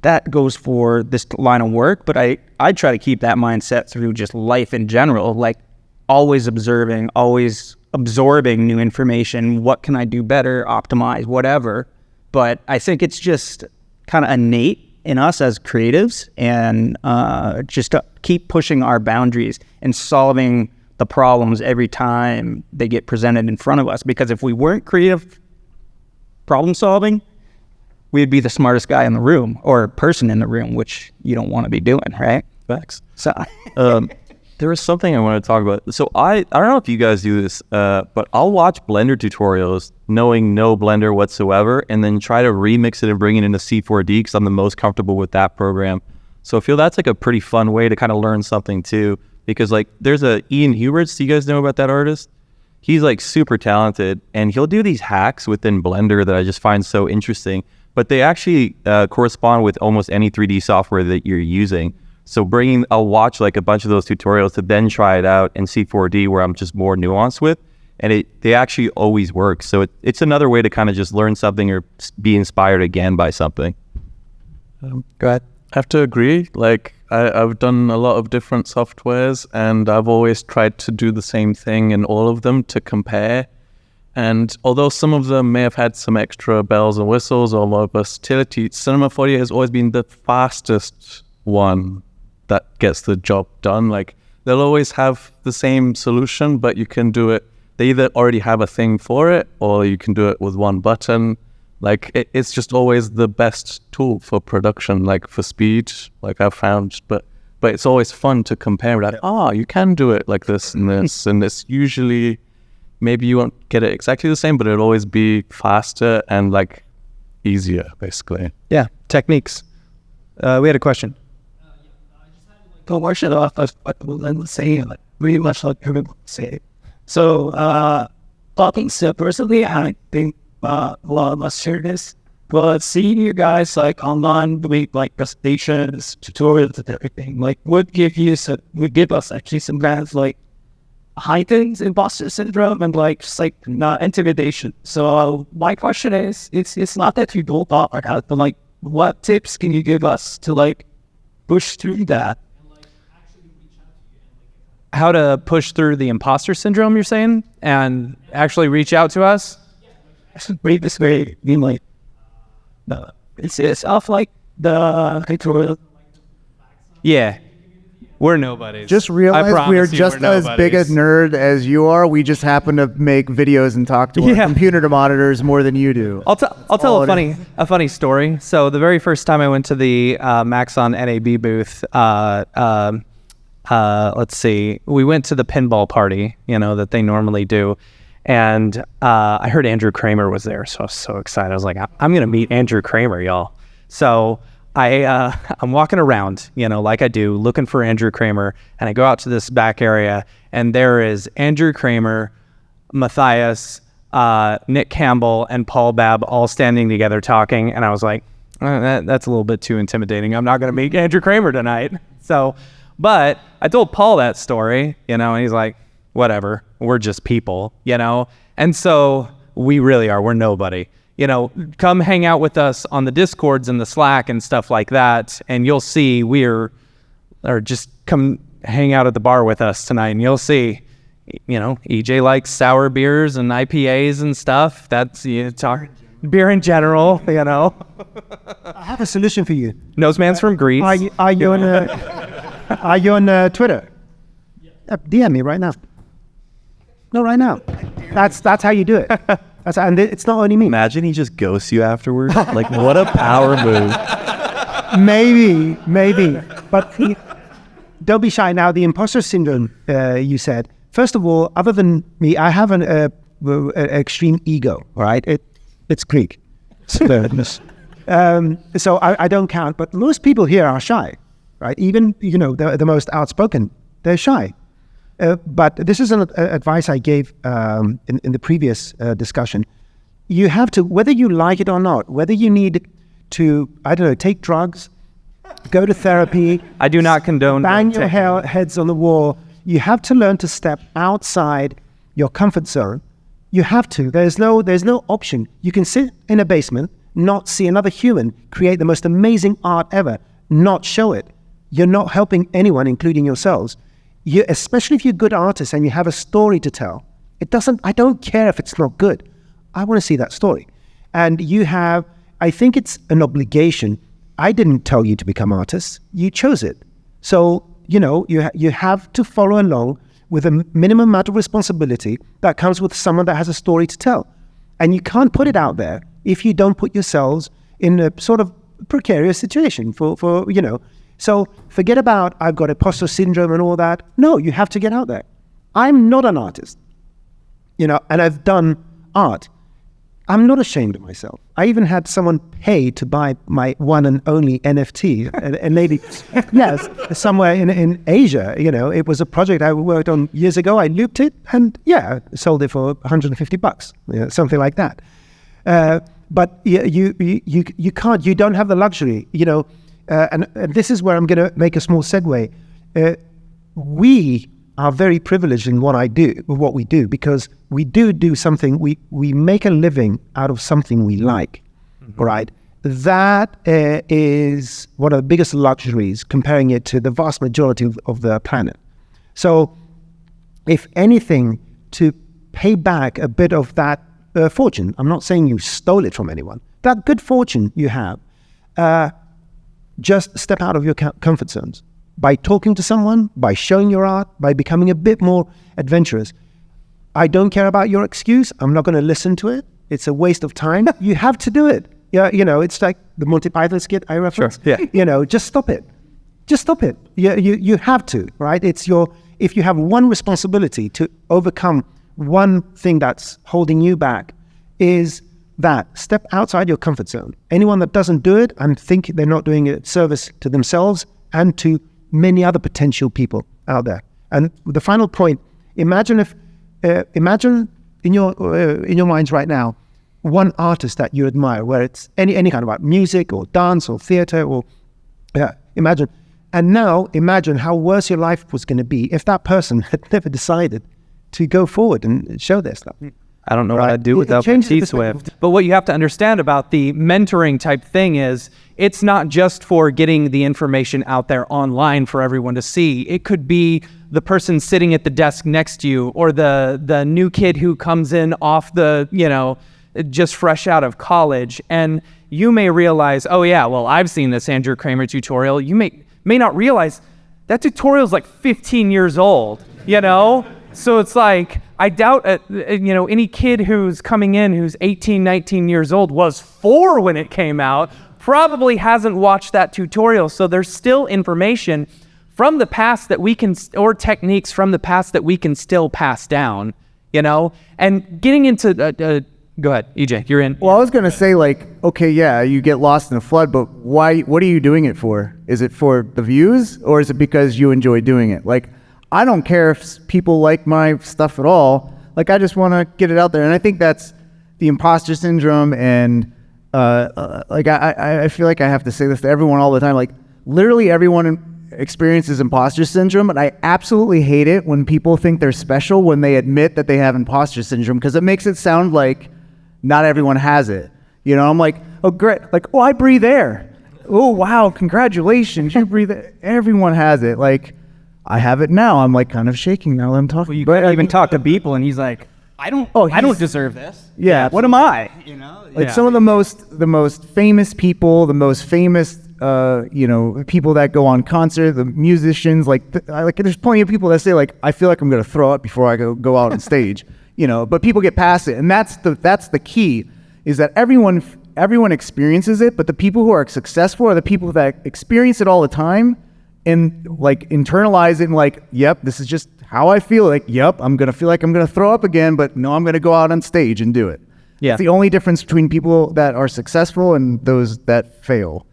that goes for this line of work, but I try to keep that mindset through just life in general, like always observing, always absorbing new information. What can I do better, optimize, whatever. But I think it's just kind of innate in us as creatives, and just to keep pushing our boundaries and solving the problems every time they get presented in front of us. Because if we weren't creative problem solving, we'd be the smartest guy in the room or person in the room, which you don't want to be doing, right? Facts. So there was something I wanted to talk about. So I don't know if you guys do this, but I'll watch Blender tutorials knowing no Blender whatsoever, and then try to remix it and bring it into C4D because I'm the most comfortable with that program. So I feel that's like a pretty fun way to kind of learn something too, because like there's a Ian Huberts. Do you guys know about that artist? He's like super talented, and he'll do these hacks within Blender that I just find so interesting, but they actually correspond with almost any 3D software that you're using. So I'll watch like a bunch of those tutorials to then try it out in C4D where I'm just more nuanced with, and they actually always work. So it's another way to kind of just learn something or be inspired again by something. Go ahead. I have to agree. Like I've done a lot of different softwares, and I've always tried to do the same thing in all of them to compare. And although some of them may have had some extra bells and whistles or more versatility, Cinema 4D has always been the fastest one that gets the job done. Like they'll always have the same solution, but you can do it. They either already have a thing for it, or you can do it with one button. Like it's just always the best tool for production, like for speed, like I've found. But it's always fun to compare. Like, you can do it like this and this, and it's usually maybe you won't get it exactly the same, but it'll always be faster and like easier, basically. Yeah, techniques. We had a question. To wash it off as what Glenn was saying, like pretty much like everyone say. So talking so personally, I think a lot of us share this. But seeing you guys like online doing like presentations, tutorials and everything, like would give us actually some kind of like heightened imposter syndrome and like just like intimidation. So my question is, it's not that you don't talk about it, but like what tips can you give us to like push through that? How to push through the imposter syndrome, you're saying, and actually reach out to us? Read this way, being like, it's off like the tutorial. Yeah, we're nobodies. Just I realize promise we're you just we're as big a nobodies. nerd as you are. We just happen to make videos and talk to our computer to monitors more than you do. I'll tell a funny story. So the very first time I went to the Maxon NAB booth, let's see, we went to the pinball party, that they normally do, and I heard Andrew Kramer was there, so I was so excited. I was like, I'm gonna meet Andrew Kramer, y'all. So I'm walking around, like I do, looking for Andrew Kramer, and I go out to this back area, and there is Andrew Kramer, Matthias, Nick Campbell, and Paul Babb all standing together talking, and I was like, that's a little bit too intimidating. I'm not gonna meet Andrew Kramer tonight. So, but I told Paul that story, and he's like, whatever, we're just people, and so we really are. We're nobody. Come hang out with us on the Discords and the Slack and stuff like that, and you'll see or just come hang out at the bar with us tonight, and you'll see, EJ likes sour beers and IPAs and stuff. That's beer in general, I have a solution for you. Noseman's from Greece. Are you on Twitter? DM me right now. No, right now. That's how you do it. And it's not only me. Imagine he just ghosts you afterwards. Like, what a power move. Maybe. But don't be shy. Now, the imposter syndrome, you said. First of all, other than me, I have an extreme ego, all right? It's Greek. So I don't count, but most people here are shy, right? Even, the most outspoken, they're shy. But this is an advice I gave in the previous discussion. You have to, whether you like it or not, whether you need to, I don't know, take drugs, go to therapy. I do not condone bang your taking- heads on the wall. You have to learn to step outside your comfort zone. You have to. There's no option. You can sit in a basement, not see another human create the most amazing art ever, not show it. You're not helping anyone, including yourselves. Especially if you're good artists and you have a story to tell. I don't care if it's not good. I want to see that story. And I think it's an obligation. I didn't tell you to become artists. You chose it. So, you have to follow along with a minimum amount of responsibility that comes with someone that has a story to tell. And you can't put it out there if you don't put yourselves in a sort of precarious situation for. So forget about I've got imposter syndrome and all that. No, you have to get out there. I'm not an artist, and I've done art. I'm not ashamed of myself. I even had someone pay to buy my one and only NFT. A lady, yes, somewhere in Asia. It was a project I worked on years ago. I looped it and sold it for $150, something like that. But you can't. You don't have the luxury. And this is where I'm going to make a small segue. We are very privileged in what we do, because we do something, we make a living out of something we like, right? That is one of the biggest luxuries, comparing it to the vast majority of the planet. So, if anything, to pay back a bit of that fortune, I'm not saying you stole it from anyone, that good fortune you have, just step out of your comfort zones by talking to someone, by showing your art, by becoming a bit more adventurous. I don't care about your excuse. I'm not going to listen to it. It's a waste of time. You have to do it. Yeah, it's like the Monty Python skit I referenced. Sure. Yeah. Just stop it. Just stop it. You have to, right? If you have one responsibility to overcome one thing that's holding you back, is that step outside your comfort zone. Anyone that doesn't do it, I think they're not doing a service to themselves and to many other potential people out there. And the final point: imagine in your minds right now one artist that you admire, where it's any kind of art, music or dance or theater, or imagine. And now imagine how worse your life was going to be if that person had never decided to go forward and show their stuff. I don't know what I'd do without T-Swift. But what you have to understand about the mentoring type thing is, it's not just for getting the information out there online for everyone to see. It could be the person sitting at the desk next to you, or the new kid who comes in off the, just fresh out of college. And you may realize, oh yeah, well, I've seen this Andrew Kramer tutorial. You may not realize that tutorial is like 15 years old, So it's like, I doubt, any kid who's coming in who's 18, 19 years old, was 4 when it came out, probably hasn't watched that tutorial. So there's still information from the past that we can, or techniques from the past that we can still pass down, And getting into, go ahead, EJ, you're in. Well, I was going to say, okay, yeah, you get lost in a flood, but why? What are you doing it for? Is it for the views, or is it because you enjoy doing it? I don't care if people like my stuff at all. I just want to get it out there. And I think that's the imposter syndrome. And I feel like I have to say this to everyone all the time. Literally everyone experiences imposter syndrome. And I absolutely hate it when people think they're special when they admit that they have imposter syndrome, because it makes it sound like not everyone has it. I'm like, oh, great. Oh, I breathe air. Oh, wow. Congratulations. You breathe air. Everyone has it. I have it now. I'm kind of shaking now that I'm talking. Well, you can't even talk to people, and he's like, I don't deserve this. Yeah. What am I? Some of the most famous people, the most famous, people that go on concert, the musicians, there's plenty of people that say I feel like I'm going to throw up before I go out on stage, but people get past it. And that's the key, is that everyone experiences it, but the people who are successful are the people that experience it all the time and internalize it and yep, this is just how I feel. Yep, I'm going to feel like I'm going to throw up again, but no, I'm going to go out on stage and do it. Yeah. It's the only difference between people that are successful and those that fail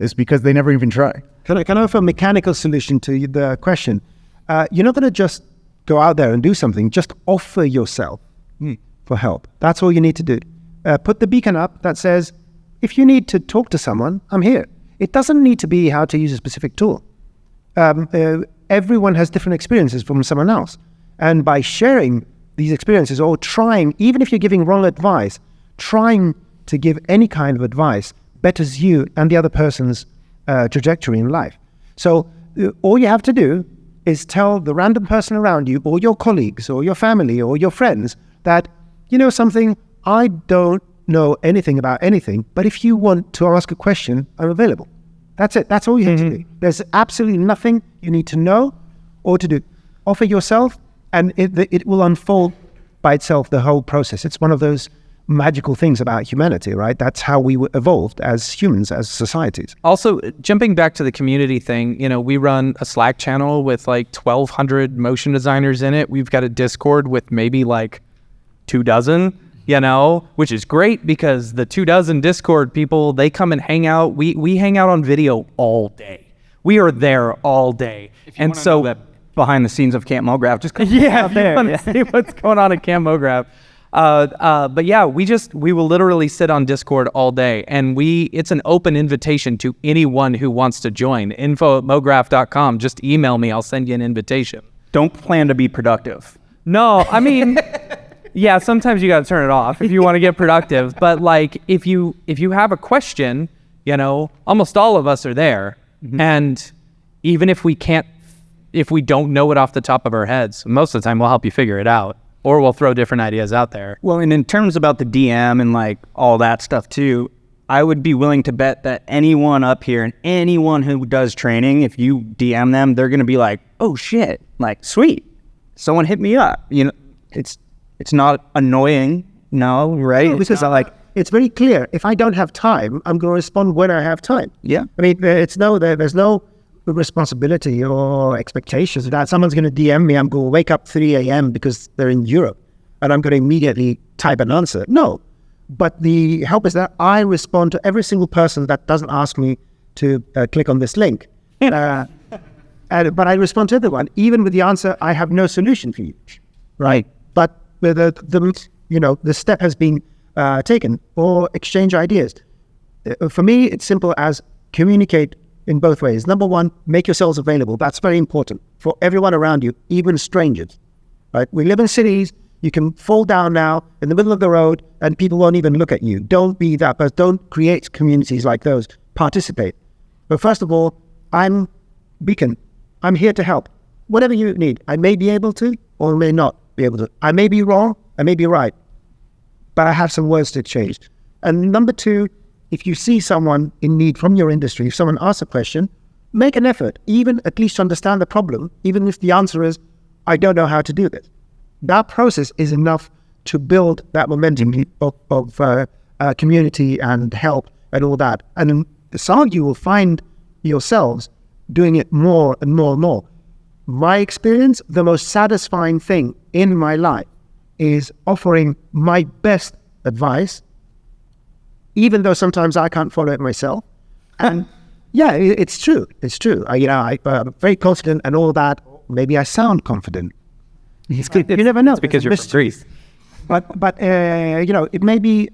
is because they never even try. Can I offer a mechanical solution to the question? You're not going to just go out there and do something. Just offer yourself for help. That's all you need to do. Put the beacon up that says, if you need to talk to someone, I'm here. It doesn't need to be how to use a specific tool. Everyone has different experiences from someone else. And by sharing these experiences or trying, even if you're giving wrong advice, trying to give any kind of advice betters you and the other person's trajectory in life. So all you have to do is tell the random person around you or your colleagues or your family or your friends that, you know something, I don't know anything about anything, but if you want to ask a question, I'm available. That's it. That's all you have to do. There's absolutely nothing you need to know or to do. Offer yourself and it will unfold by itself, the whole process. It's one of those magical things about humanity, right? That's how we evolved as humans, as societies. Also, jumping back to the community thing, you know, we run a Slack channel with like 1,200 motion designers in it. We've got a Discord with maybe like 24, you know, which is great because the 24 Discord people, they come and hang out. We hang out on video all day. We are there all day. And so that behind the scenes of Camp MoGraph, just come out there and see what's going on at Camp MoGraph. But yeah, we will literally sit on Discord all day, and it's an open invitation to anyone who wants to join. info@mograph.com. Just email me. I'll send you an invitation. don't plan to be productive. No, I mean, yeah, sometimes you got to turn it off if you want to get productive. But like, if you have a question, you know, almost all of us are there. Mm-hmm. And even if we don't know it off the top of our heads, most of the time we'll help you figure it out, or we'll throw different ideas out there. Well, and in terms about the DM and like all that stuff too, I would be willing to bet that anyone up here and anyone who does training, if you DM them, they're going to be like, oh shit, like, sweet, someone hit me up. You know, it's not annoying, no, right? No, because it's very clear. If I don't have time, I'm going to respond when I have time. Yeah. I mean, there's no responsibility or expectations that someone's going to DM me. I'm going to wake up 3 a.m. because they're in Europe and I'm going to immediately type an answer. No. But the help is that I respond to every single person that doesn't ask me to click on this link. But I respond to everyone, even with the answer, I have no solution for you. Right. But the step has been taken, or exchange ideas. For me, it's simple as communicate in both ways. Number one, make yourselves available. That's very important for everyone around you, even strangers. Right? We live in cities. You can fall down now in the middle of the road and people won't even look at you. Don't be that person. Don't create communities like those. Participate. But first of all, I'm Beacon. I'm here to help. Whatever you need. I may be able to or may not be able to. I may be wrong. I may be right. But I have some words to exchange. And number two, if you see someone in need from your industry, if someone asks a question, make an effort, even at least to understand the problem, even if the answer is, I don't know how to do this. That process is enough to build that momentum of community and help and all that. And some of you will find yourselves doing it more and more and more. My experience, the most satisfying thing in my life is offering my best advice, even though sometimes I can't follow it myself. And yeah, it's true. It's true. I'm very confident and all that. Maybe I sound confident. You never know. It's because you're from Greece. But it may be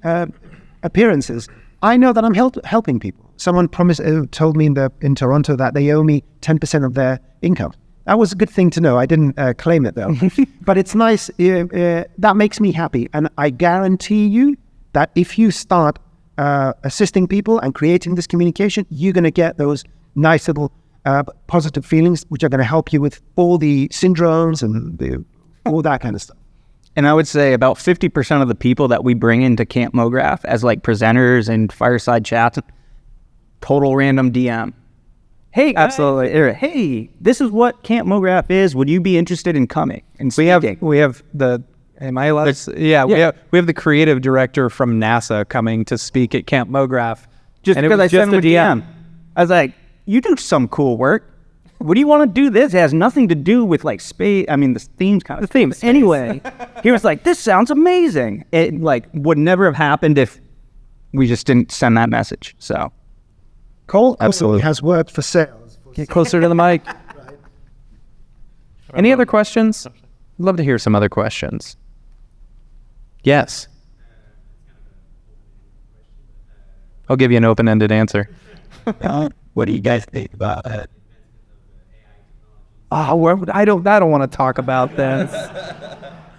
appearances. I know that I'm helping people. Someone told me in Toronto that they owe me 10% of their income. That was a good thing to know. I didn't claim it though. But it's nice. That makes me happy. And I guarantee you that if you start assisting people and creating this communication, you're going to get those nice little positive feelings, which are going to help you with all the syndromes and all that kind of stuff. And I would say about 50% of the people that we bring into Camp MoGraph as like presenters and fireside chats, total random DM. Hey, absolutely. Hey, this is what Camp MoGraph is. Would you be interested in coming? And we have the. Am I allowed? We have the creative director from NASA coming to speak at Camp MoGraph. Just because I sent him a DM. I was like, you do some cool work. what do you want to do this? It has nothing to do with like space. I mean, the theme's kind of the theme. Anyway, he was like, this sounds amazing. It like would never have happened if we just didn't send that message. So Cole Absolutely. has worked for sales. Get closer to the mic. Any other questions? I'd love to hear some other questions. Yes. I'll give you an open-ended answer. What do you guys think about it? I don't want to talk about this.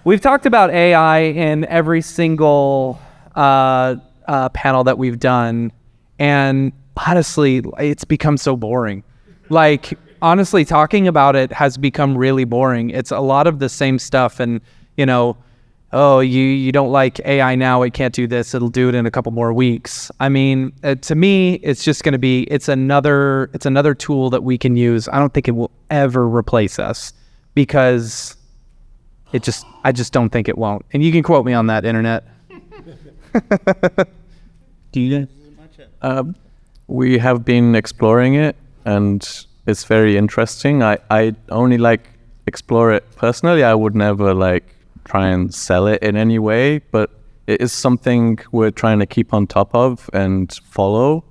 We've talked about AI in every single panel that we've done, and honestly, it's become so boring. Like, honestly, talking about it has become really boring. It's a lot of the same stuff, and oh, you don't like AI now, it can't do this, it'll do it in a couple more weeks. I mean, to me, it's just going to be, it's another tool that we can use. I don't think it will ever replace us, because I just don't think it won't. And you can quote me on that, internet. do you guys? We have been exploring it, and it's very interesting. I only explore it personally. I would never try and sell it in any way, but it is something we're trying to keep on top of and follow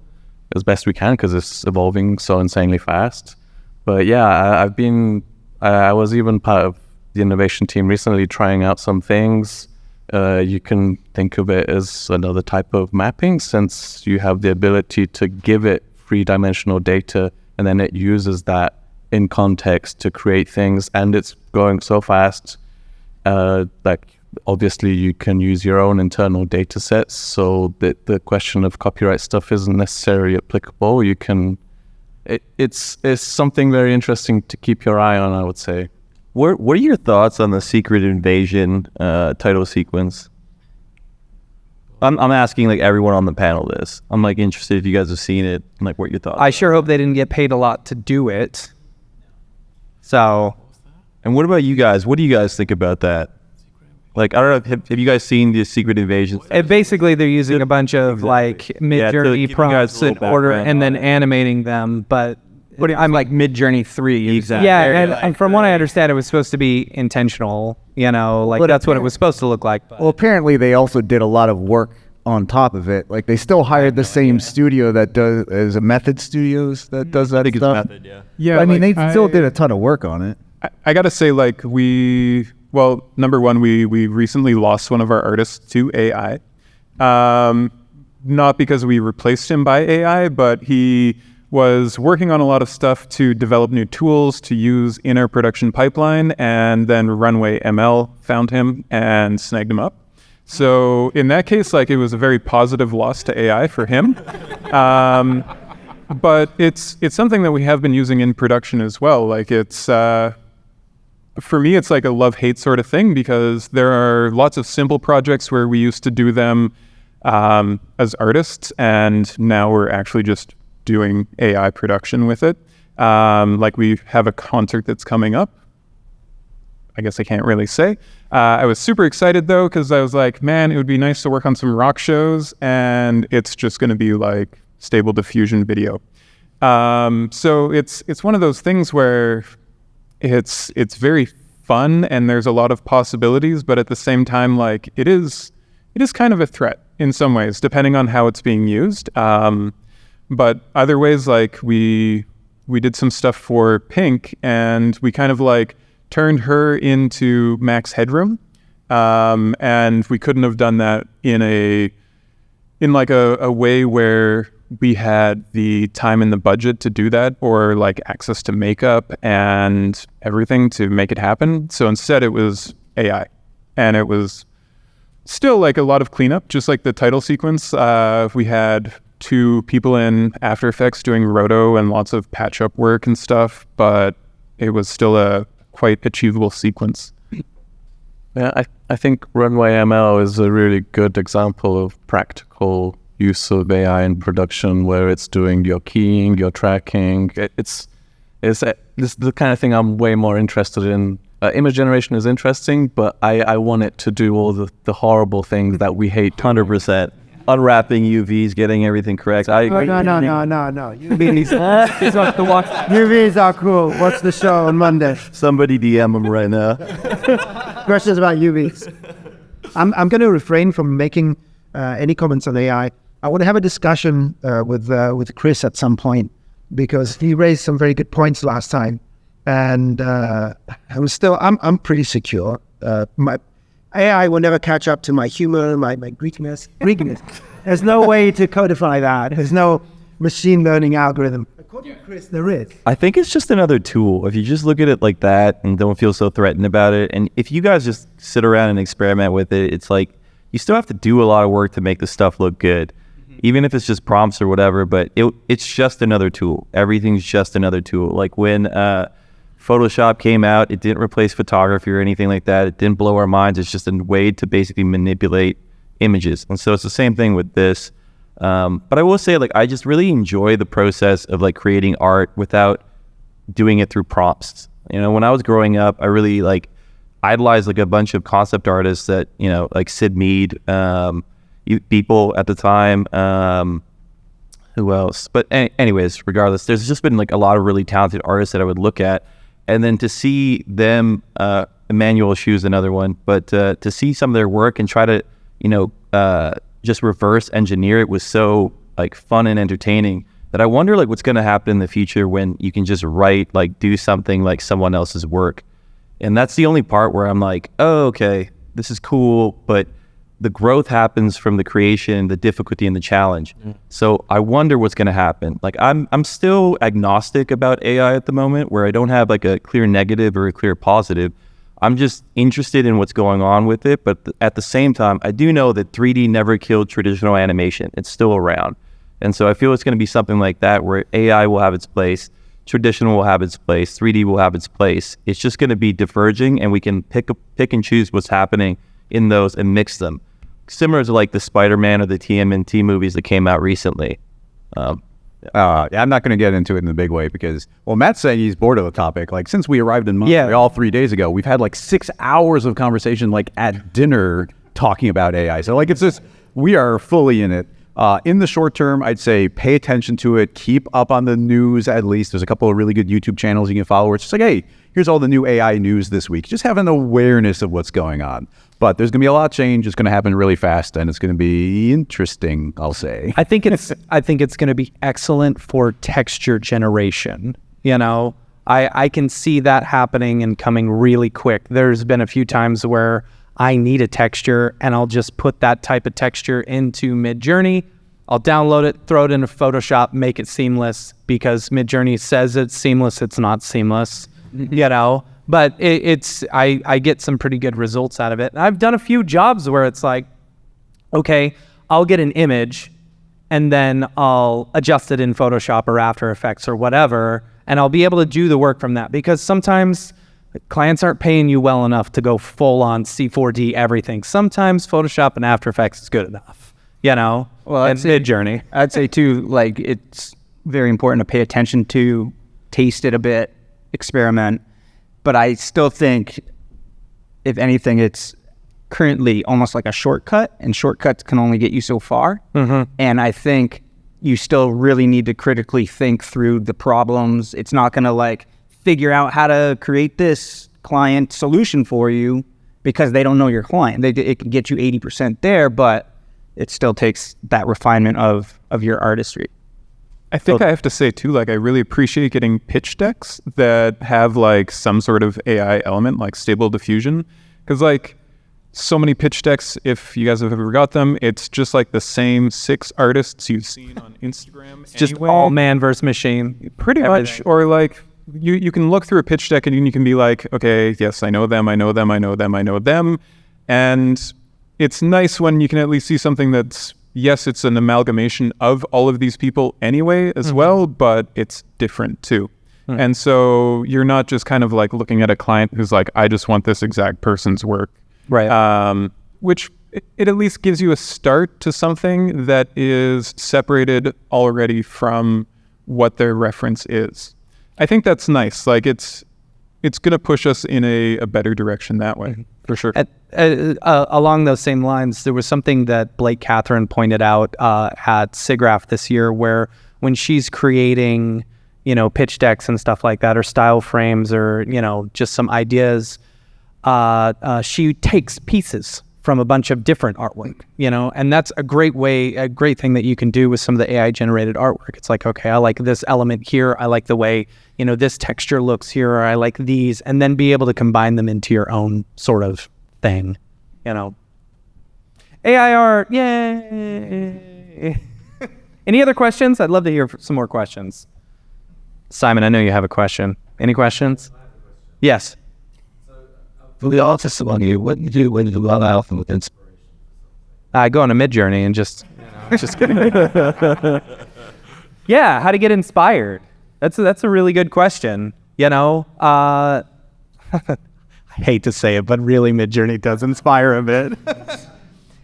as best we can, because it's evolving so insanely fast. But yeah, I was even part of the innovation team recently trying out some things. You can think of it as another type of mapping, since you have the ability to give it three-dimensional data, and then it uses that in context to create things, and it's going so fast. Obviously you can use your own internal data sets, so that the question of copyright stuff isn't necessarily applicable. You can, it's something very interesting to keep your eye on, I would say. What are your thoughts on the Secret Invasion title sequence? I'm asking everyone on the panel this. I'm interested if you guys have seen it, and what your thoughts I are. sure hope they didn't get paid a lot to do it. So, and what about you guys? What do you guys think about that? I don't know, have you guys seen the Secret Invasion? Basically, they're using a bunch of Mid-Journey prompts in order and then animating them, but I'm Mid-Journey 3. Exactly. yeah, and from what I understand, it was supposed to be intentional, that's what it was supposed to look like. But Well, apparently they also did a lot of work on top of it. They still hired the same studio that does, is it Method Studios that does that stuff? Method, yeah. Yeah, I mean, they still did a ton of work on it. I gotta say, number one, we recently lost one of our artists to AI. Not because we replaced him by AI, but he was working on a lot of stuff to develop new tools to use in our production pipeline, and then Runway ML found him and snagged him up. So in that case, it was a very positive loss to AI for him. But it's something that we have been using in production as well. For me, it's a love-hate sort of thing, because there are lots of simple projects where we used to do them as artists, and now we're actually just doing AI production with it. We have a concert that's coming up. I guess I can't really say. I was super excited though, because I was like, man, it would be nice to work on some rock shows, and it's just going to be Stable Diffusion video. So it's one of those things where it's very fun, and there's a lot of possibilities, but at the same time, it is kind of a threat in some ways, depending on how it's being used. But other ways, we did some stuff for Pink, and we kind of turned her into Max Headroom, and we couldn't have done that in a way where we had the time and the budget to do that, or access to makeup and everything to make it happen. So instead it was AI, and it was still a lot of cleanup, just like the title sequence. We had 2 people in After Effects doing roto and lots of patch up work and stuff, but it was still a quite achievable sequence. Yeah, I think Runway ML is a really good example of practical use of AI in production, where it's doing your keying, your tracking. This is the kind of thing I'm way more interested in. Image generation is interesting, but I want it to do all the horrible things that we hate. 100%. unwrapping UVs, getting everything correct. I agree. No. UVs are cool. What's the show on Monday? Somebody DM them right now. Questions about UVs. I'm going to refrain from making any comments on AI. I want to have a discussion with Chris at some point because he raised some very good points last time, and I'm pretty secure. My AI will never catch up to my humor, my Greekness. There's no way to codify that. There's no machine learning algorithm. According to Chris, there is. I think it's just another tool. If you just look at it like that and don't feel so threatened about it, and if you guys just sit around and experiment with it, it's like you still have to do a lot of work to make the stuff look good, even if it's just prompts or whatever, but it's just another tool. Everything's just another tool. Like when Photoshop came out, it didn't replace photography or anything like that. It didn't blow our minds. It's just a way to basically manipulate images. And so it's the same thing with this. But I will say, like, I just really enjoy the process of like creating art without doing it through prompts. You know, when I was growing up, I really like idolized like a bunch of concept artists that, you know, like Sid Mead, people at the time, who else? But anyways, regardless, there's just been like a lot of really talented artists that I would look at, and then to see them, Emmanuel Shu's another one, but to see some of their work and try to, you know, just reverse engineer it was so like fun and entertaining that I wonder like what's going to happen in the future when you can just write, like do something like someone else's work. And that's the only part where I'm like, oh, okay, this is cool, but the growth happens from the creation, the difficulty, and the challenge. So I wonder what's going to happen. Like I'm still agnostic about AI at the moment, where I don't have like a clear negative or a clear positive. I'm just interested in what's going on with it. But at the same time, I do know that 3D never killed traditional animation. It's still around. And so I feel it's going to be something like that, where AI will have its place, traditional will have its place, 3D will have its place. It's just going to be diverging, and we can pick and choose what's happening in those and mix them. Similar to like the Spider-Man or the TMNT movies that came out recently. I'm not going to get into it in a big way because, well, Matt's saying he's bored of the topic. Like, since we arrived in Montreal 3 days ago, we've had like 6 hours of conversation, like at dinner, talking about AI. So like, it's just, we are fully in it. In the short term, I'd say pay attention to it. Keep up on the news at least. There's a couple of really good YouTube channels you can follow where it's just like, hey, here's all the new AI news this week. Just have an awareness of what's going on. But there's going to be a lot of change. It's going to happen really fast, and it's going to be interesting, I'll say. I think it's going to be excellent for texture generation. You know, I can see that happening and coming really quick. There's been a few times where I need a texture, and I'll just put that type of texture into Midjourney. I'll download it, throw it into Photoshop, make it seamless, because Midjourney says it's seamless. It's not seamless, you know. But I get some pretty good results out of it. I've done a few jobs where it's like, okay, I'll get an image and then I'll adjust it in Photoshop or After Effects or whatever, and I'll be able to do the work from that, because sometimes clients aren't paying you well enough to go full on C4D everything. Sometimes Photoshop and After Effects is good enough, you know, Well, and Midjourney. I'd say too, like, it's very important to pay attention to, taste it a bit, experiment. But I still think, if anything, it's currently almost like a shortcut, and shortcuts can only get you so far. And I think you still really need to critically think through the problems. It's not going to like figure out how to create this client solution for you because they don't know your client. It can get you 80% there, but it still takes that refinement of your artistry. I think I have to say too, like, I really appreciate getting pitch decks that have like some sort of AI element, like Stable Diffusion, because like so many pitch decks, if you guys have ever got them, it's just like the same 6 artists you've seen on Instagram. It's just all man versus machine. Pretty much. Or like you can look through a pitch deck and you can be like, okay, yes, I know them. And it's nice when you can at least see something that's, yes, it's an amalgamation of all of these people anyway as well, but it's different too. And so you're not just kind of like looking at a client who's like, I just want this exact person's work. Right. Which it at least gives you a start to something that is separated already from what their reference is. I think that's nice. Like, it's it's going to push us in a better direction that way, for sure. Along those same lines, there was something that Blake Catherine pointed out at SIGGRAPH this year, where when she's creating, pitch decks and stuff like that, or style frames, or, just some ideas, she takes pieces from a bunch of different artwork, and that's a great thing that you can do with some of the AI generated artwork. It's like, okay, I like this element here. I like the way, this texture looks here, or I like these, and then be able to combine them into your own sort of thing, AI art, yay. Any other questions? I'd love to hear some more questions. Simon, I know you have a question. Any questions? Yes. For the artist among you, what do you do when you run out of inspiration? I go on a mid-journey and just kidding. Yeah, how to get inspired. That's a really good question. I hate to say it, but really Mid-Journey does inspire a bit.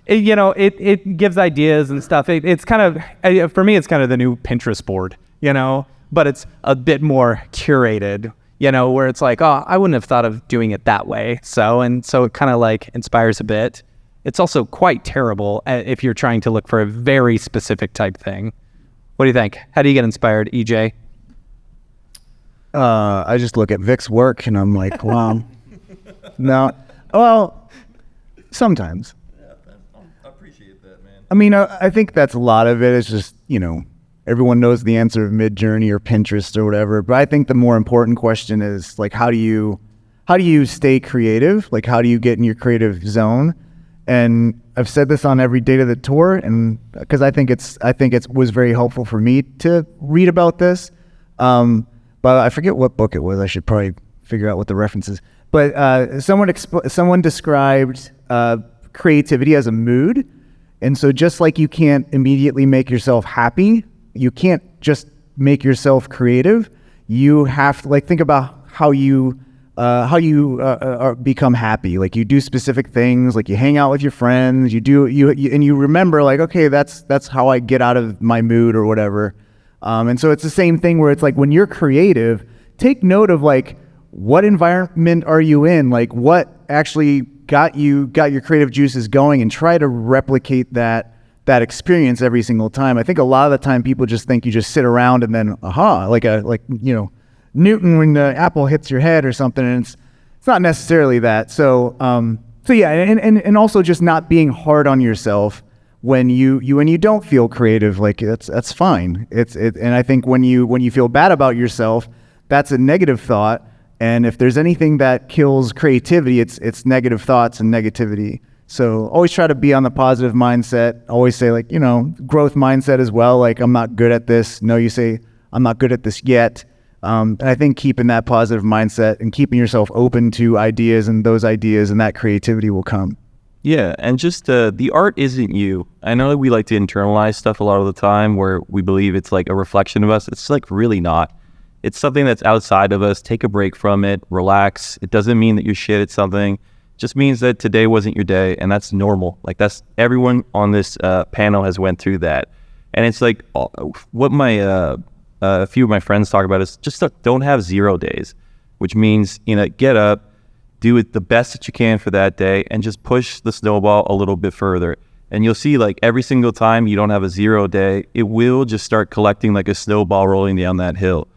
It gives ideas and stuff. It's kind of, for me, it's kind of the new Pinterest board, but it's a bit more curated, where it's like, oh, I wouldn't have thought of doing it that way. So it kind of like inspires a bit. It's also quite terrible if you're trying to look for a very specific type thing. What do you think? How do you get inspired, EJ? I just look at Vic's work and I'm like, wow. No, well, sometimes. I appreciate that, man. I mean, I think that's a lot of it. It's just, everyone knows the answer of Mid-Journey or Pinterest or whatever. But I think the more important question is, like, how do you stay creative? Like, how do you get in your creative zone? And I've said this on every Date of the Tour, and because I think it was very helpful for me to read about this. But I forget what book it was. I should probably figure out what the reference is. But someone described creativity as a mood. And so just like you can't immediately make yourself happy, you can't just make yourself creative. You have to think about how you become happy. Like you do specific things, like you hang out with your friends, and you remember like, okay, that's how I get out of my mood or whatever. And so it's the same thing where it's like when you're creative, take note of like what environment are you in, like what actually got your creative juices going, and try to replicate that experience every single time. I think a lot of the time people just think you just sit around and then like Newton when the apple hits your head or something, and it's not necessarily that. So yeah, and also just not being hard on yourself when you don't feel creative. Like that's fine. And I think when you feel bad about yourself, that's a negative thought. And if there's anything that kills creativity, it's negative thoughts and negativity. So always try to be on the positive mindset. Always say like, growth mindset as well. Like, I'm not good at this. No, you say, I'm not good at this yet. And I think keeping that positive mindset and keeping yourself open to ideas, and those ideas and that creativity will come. Yeah, and just the art isn't you. I know that we like to internalize stuff a lot of the time where we believe it's like a reflection of us. It's like really not. It's something that's outside of us. Take a break from it, relax. It doesn't mean that you're shit at something. It just means that today wasn't your day, and that's normal. Like that's everyone on this panel has went through that. And it's like what a few of my friends talk about is just don't have 0 days, which means, get up, do it the best that you can for that day, and just push the snowball a little bit further. And you'll see like every single time you don't have a 0 day, it will just start collecting like a snowball rolling down that hill.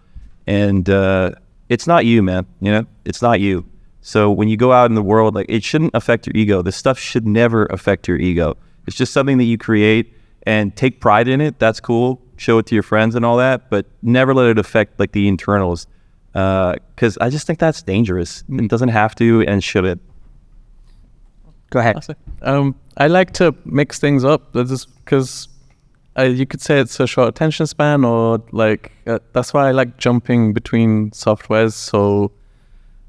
And it's not you, man, it's not you. So when you go out in the world, like it shouldn't affect your ego. This stuff should never affect your ego. It's just something that you create and take pride in it. That's cool. Show it to your friends and all that, but never let it affect like the internals. Because I just think that's dangerous. It doesn't have to and shouldn't. Go ahead. I like to mix things up. That is because you could say it's a short attention span, or like that's why I like jumping between softwares. So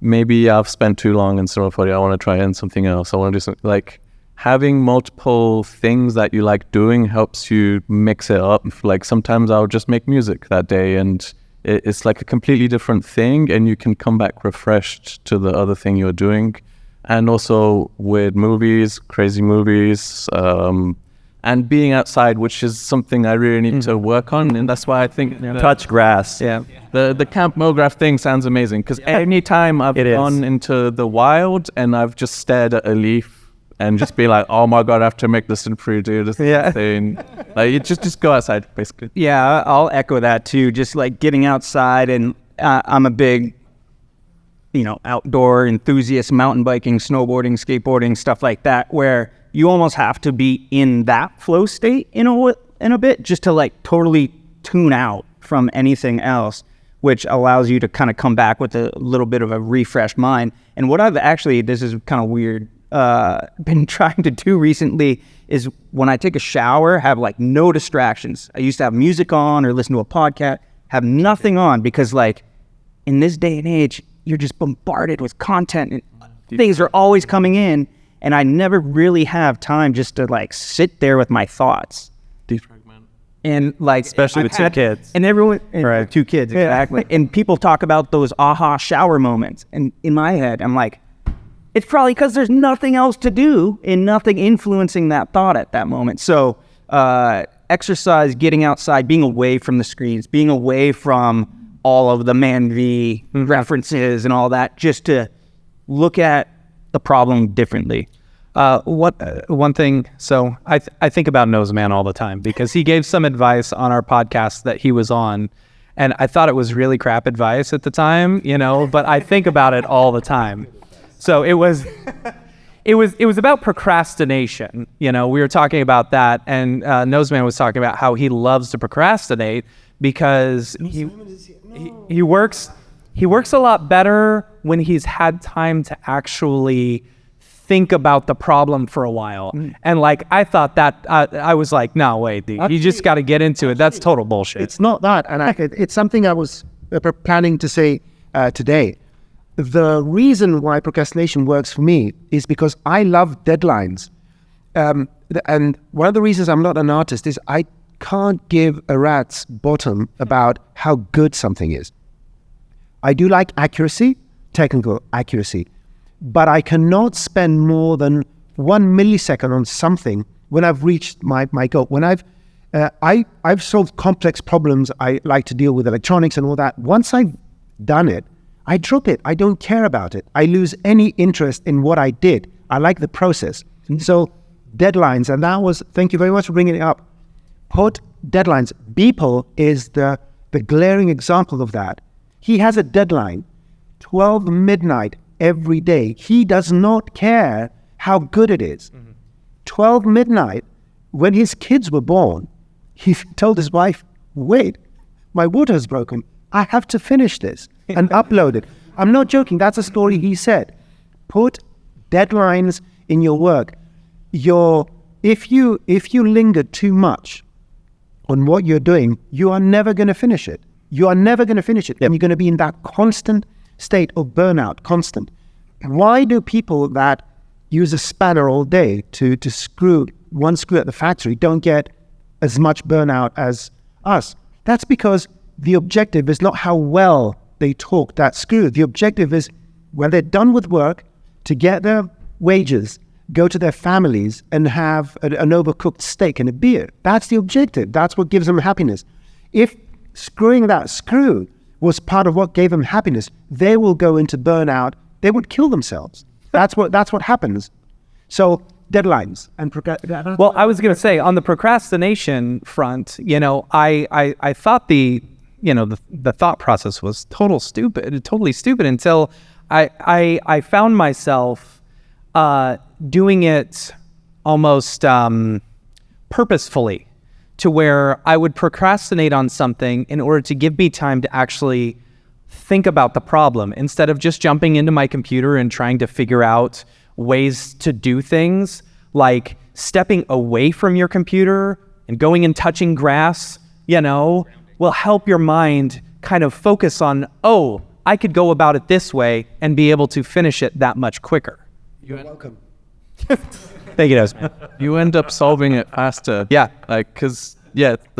maybe I've spent too long in Cinema 4D. I want to try in something else. I want to do something like having multiple things that you like doing helps you mix it up. Like sometimes I'll just make music that day, and it's like a completely different thing, and you can come back refreshed to the other thing you're doing. And also with movies, crazy movies, and being outside, which is something I really need to work on. And that's why I think Touch grass. the Camp MoGraph thing sounds amazing, because anytime I've gone into the wild and I've just stared at a leaf and just be like, oh my God, I have to make this improve, dude. This thing. Like, you just go outside, basically. Yeah, I'll echo that too. Just like getting outside, and I'm a big, outdoor enthusiast, mountain biking, snowboarding, skateboarding, stuff like that, where you almost have to be in that flow state in a bit just to like totally tune out from anything else, which allows you to kind of come back with a little bit of a refreshed mind. And what I've actually, this is kind of weird, been trying to do recently is when I take a shower, have like no distractions. I used to have music on or listen to a podcast, have nothing on, because like in this day and age, you're just bombarded with content and things are always coming in. And I never really have time just to like sit there with my thoughts. Defragment. And like, Especially with two kids. And everyone, and 2 kids, exactly. And people talk about those aha shower moments. And in my head, I'm like, it's probably because there's nothing else to do and nothing influencing that thought at that moment. So exercise, getting outside, being away from the screens, being away from all of the Man V references and all that, just to look at the problem differently. One thing, so I think about Noseman all the time, because he gave some advice on our podcast that he was on, and I thought it was really crap advice at the time, but I think about it all the time. So it was about procrastination. We were talking about that, and Noseman was talking about how he loves to procrastinate because he works a lot better when he's had time to actually think about the problem for a while. And like, I thought that, I was like, no, wait, you just got to get into it. That's total bullshit. It's not that. And it's something I was planning to say today. The reason why procrastination works for me is because I love deadlines. And one of the reasons I'm not an artist is I can't give a rat's bottom about how good something is. I do like accuracy, technical accuracy, but I cannot spend more than 1 millisecond on something when I've reached my goal. When I've solved complex problems, I like to deal with electronics and all that. Once I've done it, I drop it. I don't care about it. I lose any interest in what I did. I like the process. So deadlines, and that was, thank you very much for bringing it up. Put deadlines. Beeple is the glaring example of that. He has a deadline, 12 midnight every day. He does not care how good it is. 12 midnight, when his kids were born, he told his wife, wait, my water's broken. I have to finish this and upload it. I'm not joking. That's a story he said. Put deadlines in your work. If you linger too much on what you're doing, you are never going to finish it. You are never going to finish it. And you're going to be in that constant state of burnout, constant. Why do people that use a spanner all day to screw one screw at the factory don't get as much burnout as us? That's because the objective is not how well they torque that screw. The objective is, when they're done with work, to get their wages, go to their families and have an overcooked steak and a beer. That's the objective. That's what gives them happiness. If screwing that screw was part of what gave them happiness, they will go into burnout. They would kill themselves. That's what happens. So deadlines and well, I was going to say, on the procrastination front, I thought the thought process was totally stupid until I found myself doing it almost purposefully, to where I would procrastinate on something in order to give me time to actually think about the problem, instead of just jumping into my computer and trying to figure out ways to do things, like stepping away from your computer and going and touching grass, will help your mind kind of focus on, oh, I could go about it this way and be able to finish it that much quicker. You're welcome. Thank you, Nose. You end up solving it faster. There's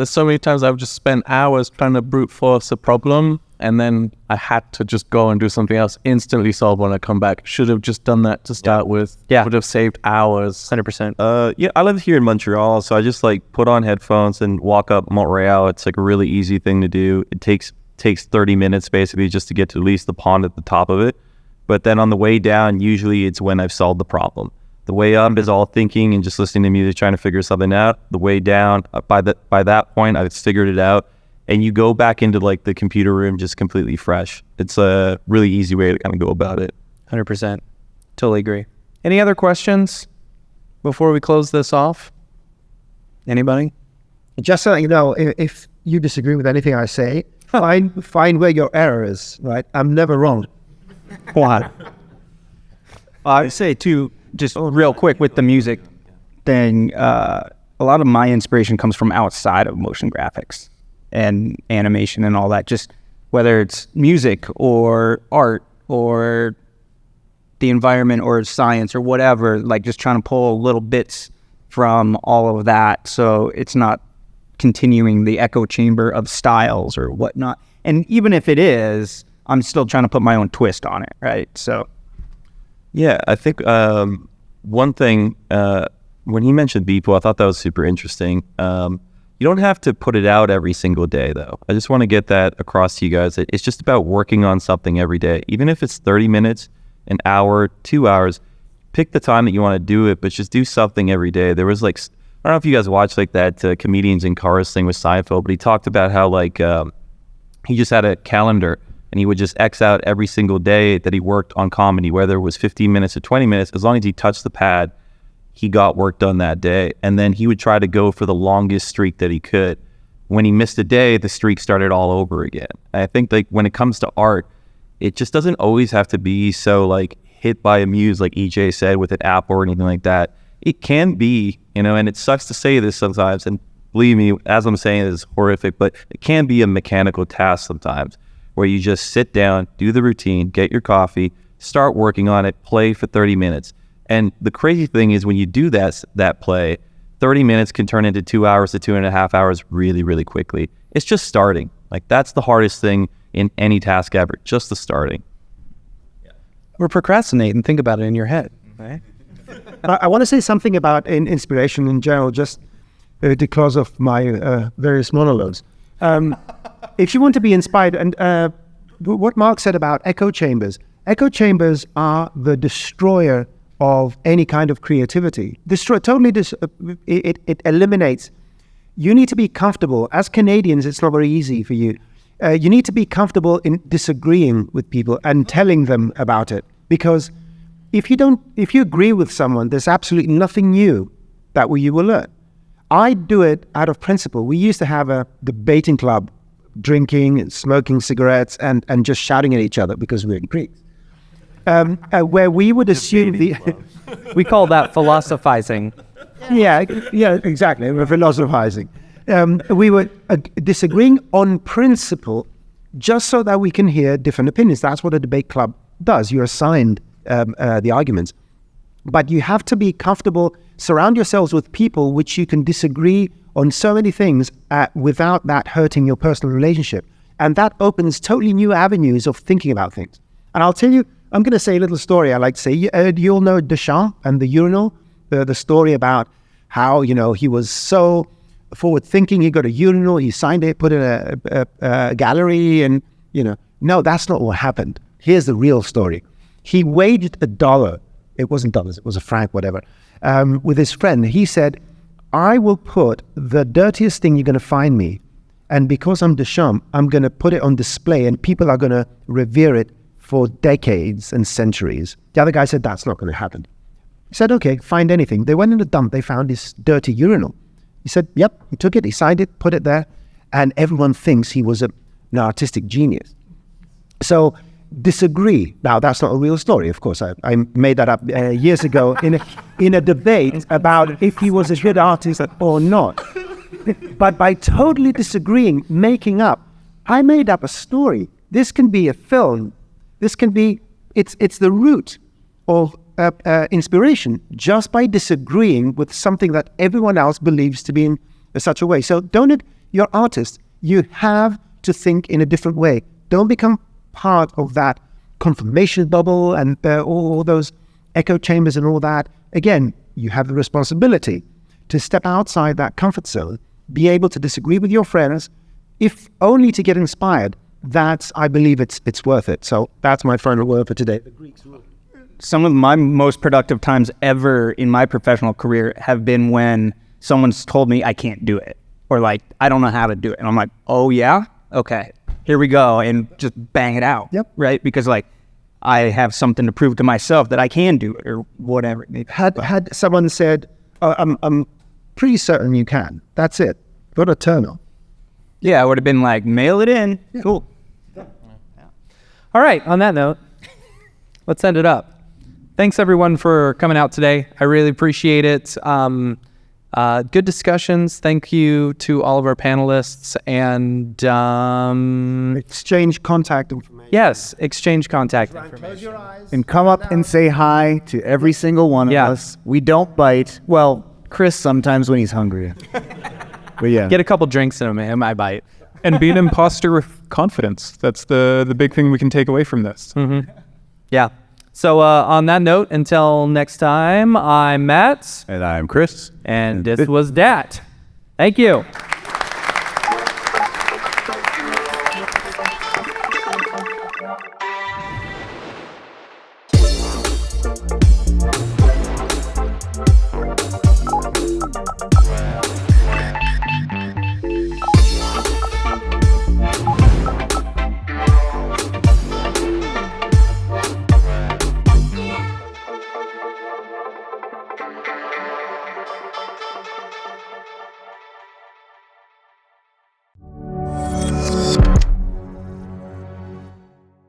so many times I've just spent hours trying to brute force a problem, and then I had to just go and do something else, instantly solve when I come back. Should have just done that to start with. Yeah. Would have saved hours. 100%. Yeah, I live here in Montreal, so I just like put on headphones and walk up Montreal. It's like a really easy thing to do. It takes 30 minutes basically just to get to at least the pond at the top of it. But then on the way down, usually it's when I've solved the problem. The way up is all thinking and just listening to music, trying to figure something out. The way down, by that point, I've figured it out. And you go back into like the computer room just completely fresh. It's a really easy way to kind of go about it. 100%. Totally agree. Any other questions before we close this off? Anybody? Just so you know, if you disagree with anything I say, find where your error is, right? I'm never wrong. Why? I would say too, just real quick with the music thing, a lot of my inspiration comes from outside of motion graphics and animation and all that, just whether it's music or art or the environment or science or whatever, like just trying to pull little bits from all of that so it's not continuing the echo chamber of styles or whatnot. And even if it is, I'm still trying to put my own twist on it, right? So Yeah, I think one thing, when he mentioned Beeple, I thought that was super interesting. You don't have to put it out every single day, though. I just want to get that across to you guys. It's just about working on something every day. Even if it's 30 minutes, an hour, 2 hours, pick the time that you want to do it, but just do something every day. There was like, I don't know if you guys watched like that Comedians in Cars thing with Seinfeld, but he talked about how like he just had a calendar and he would just X out every single day that he worked on comedy, whether it was 15 minutes or 20 minutes, as long as he touched the pad, he got work done that day. And then he would try to go for the longest streak that he could. When he missed a day, the streak started all over again. And I think like when it comes to art, it just doesn't always have to be so like hit by a muse, like EJ said, with an app or anything like that. It can be, and it sucks to say this sometimes, and believe me, as I'm saying, it is horrific, but it can be a mechanical task sometimes where you just sit down, do the routine, get your coffee, start working on it, play for 30 minutes. And the crazy thing is when you do that play, 30 minutes can turn into 2 hours to 2.5 hours really, really quickly. It's just starting. Like that's the hardest thing in any task ever, just the starting. Or procrastinate and think about it in your head, right? I want to say something about inspiration in general, just to close off my various monologues. If you want to be inspired, and what Mark said about echo chambers are the destroyer of any kind of creativity. It eliminates. You need to be comfortable. As Canadians, it's not very easy for you. You need to be comfortable in disagreeing with people and telling them about it, because if you agree with someone, there's absolutely nothing new that you will learn. I do it out of principle. We used to have a debating club, drinking and smoking cigarettes and just shouting at each other because we're Greeks. Where we would assume We call that philosophizing. Yeah, exactly. We're philosophizing. We were disagreeing on principle just so that we can hear different opinions. That's what a debate club does. You're assigned the arguments. But you have to be comfortable, surround yourselves with people which you can disagree on so many things without that hurting your personal relationship. And that opens totally new avenues of thinking about things. And I'll tell you, I'm going to say a little story I like to say. You all know Deschamps and the urinal, the story about how, he was so forward-thinking. He got a urinal, he signed it, put it in a gallery, and, no, that's not what happened. Here's the real story. He waged $1. It wasn't dollars, it was a franc, whatever, with his friend. He said, I will put the dirtiest thing you're going to find me, and because I'm Deschamps, I'm going to put it on display, and people are going to revere it for decades and centuries. The other guy said, that's not going to happen. He said, okay, find anything. They went in the dump, they found this dirty urinal. He said, yep, he took it, he signed it, put it there, and everyone thinks he was an artistic genius. So disagree. Now, that's not a real story, of course. I made that up years ago in a debate about if he was a good artist or not. But by totally disagreeing, making up, I made up a story. This can be a film. This can be, it's the root of inspiration, just by disagreeing with something that everyone else believes to be in such a way. So you're artists. You have to think in a different way. Don't become part of that confirmation bubble and all those echo chambers and all that. Again, you have the responsibility to step outside that comfort zone, be able to disagree with your friends, if only to get inspired. That's, I believe it's worth it. So that's my final word for today. Some of my most productive times ever in my professional career have been when someone's told me I can't do it, or like, I don't know how to do it. And I'm like, oh yeah? Okay, here we go. And just bang it out. Yep. Right? Because like, I have something to prove to myself that I can do it, or whatever. Had someone said, I'm pretty certain you can. That's it. Got a turn on. Yeah, I would have been like, mail it in. Yeah. Cool. All right, on that note, let's end it up. Thanks everyone for coming out today. I really appreciate it. Good discussions. Thank you to all of our panelists, and Exchange contact information. yes, exchange contact information. And come up and say hi to every single one of Yeah. us. We don't bite. Well, Chris sometimes when he's hungry. But yeah. Get a couple drinks in him, I bite. And be an imposter with confidence. That's the big thing we can take away from this. Yeah. So on that note, until next time, I'm Matt, And I'm Chris. and this was DAT. Thank you.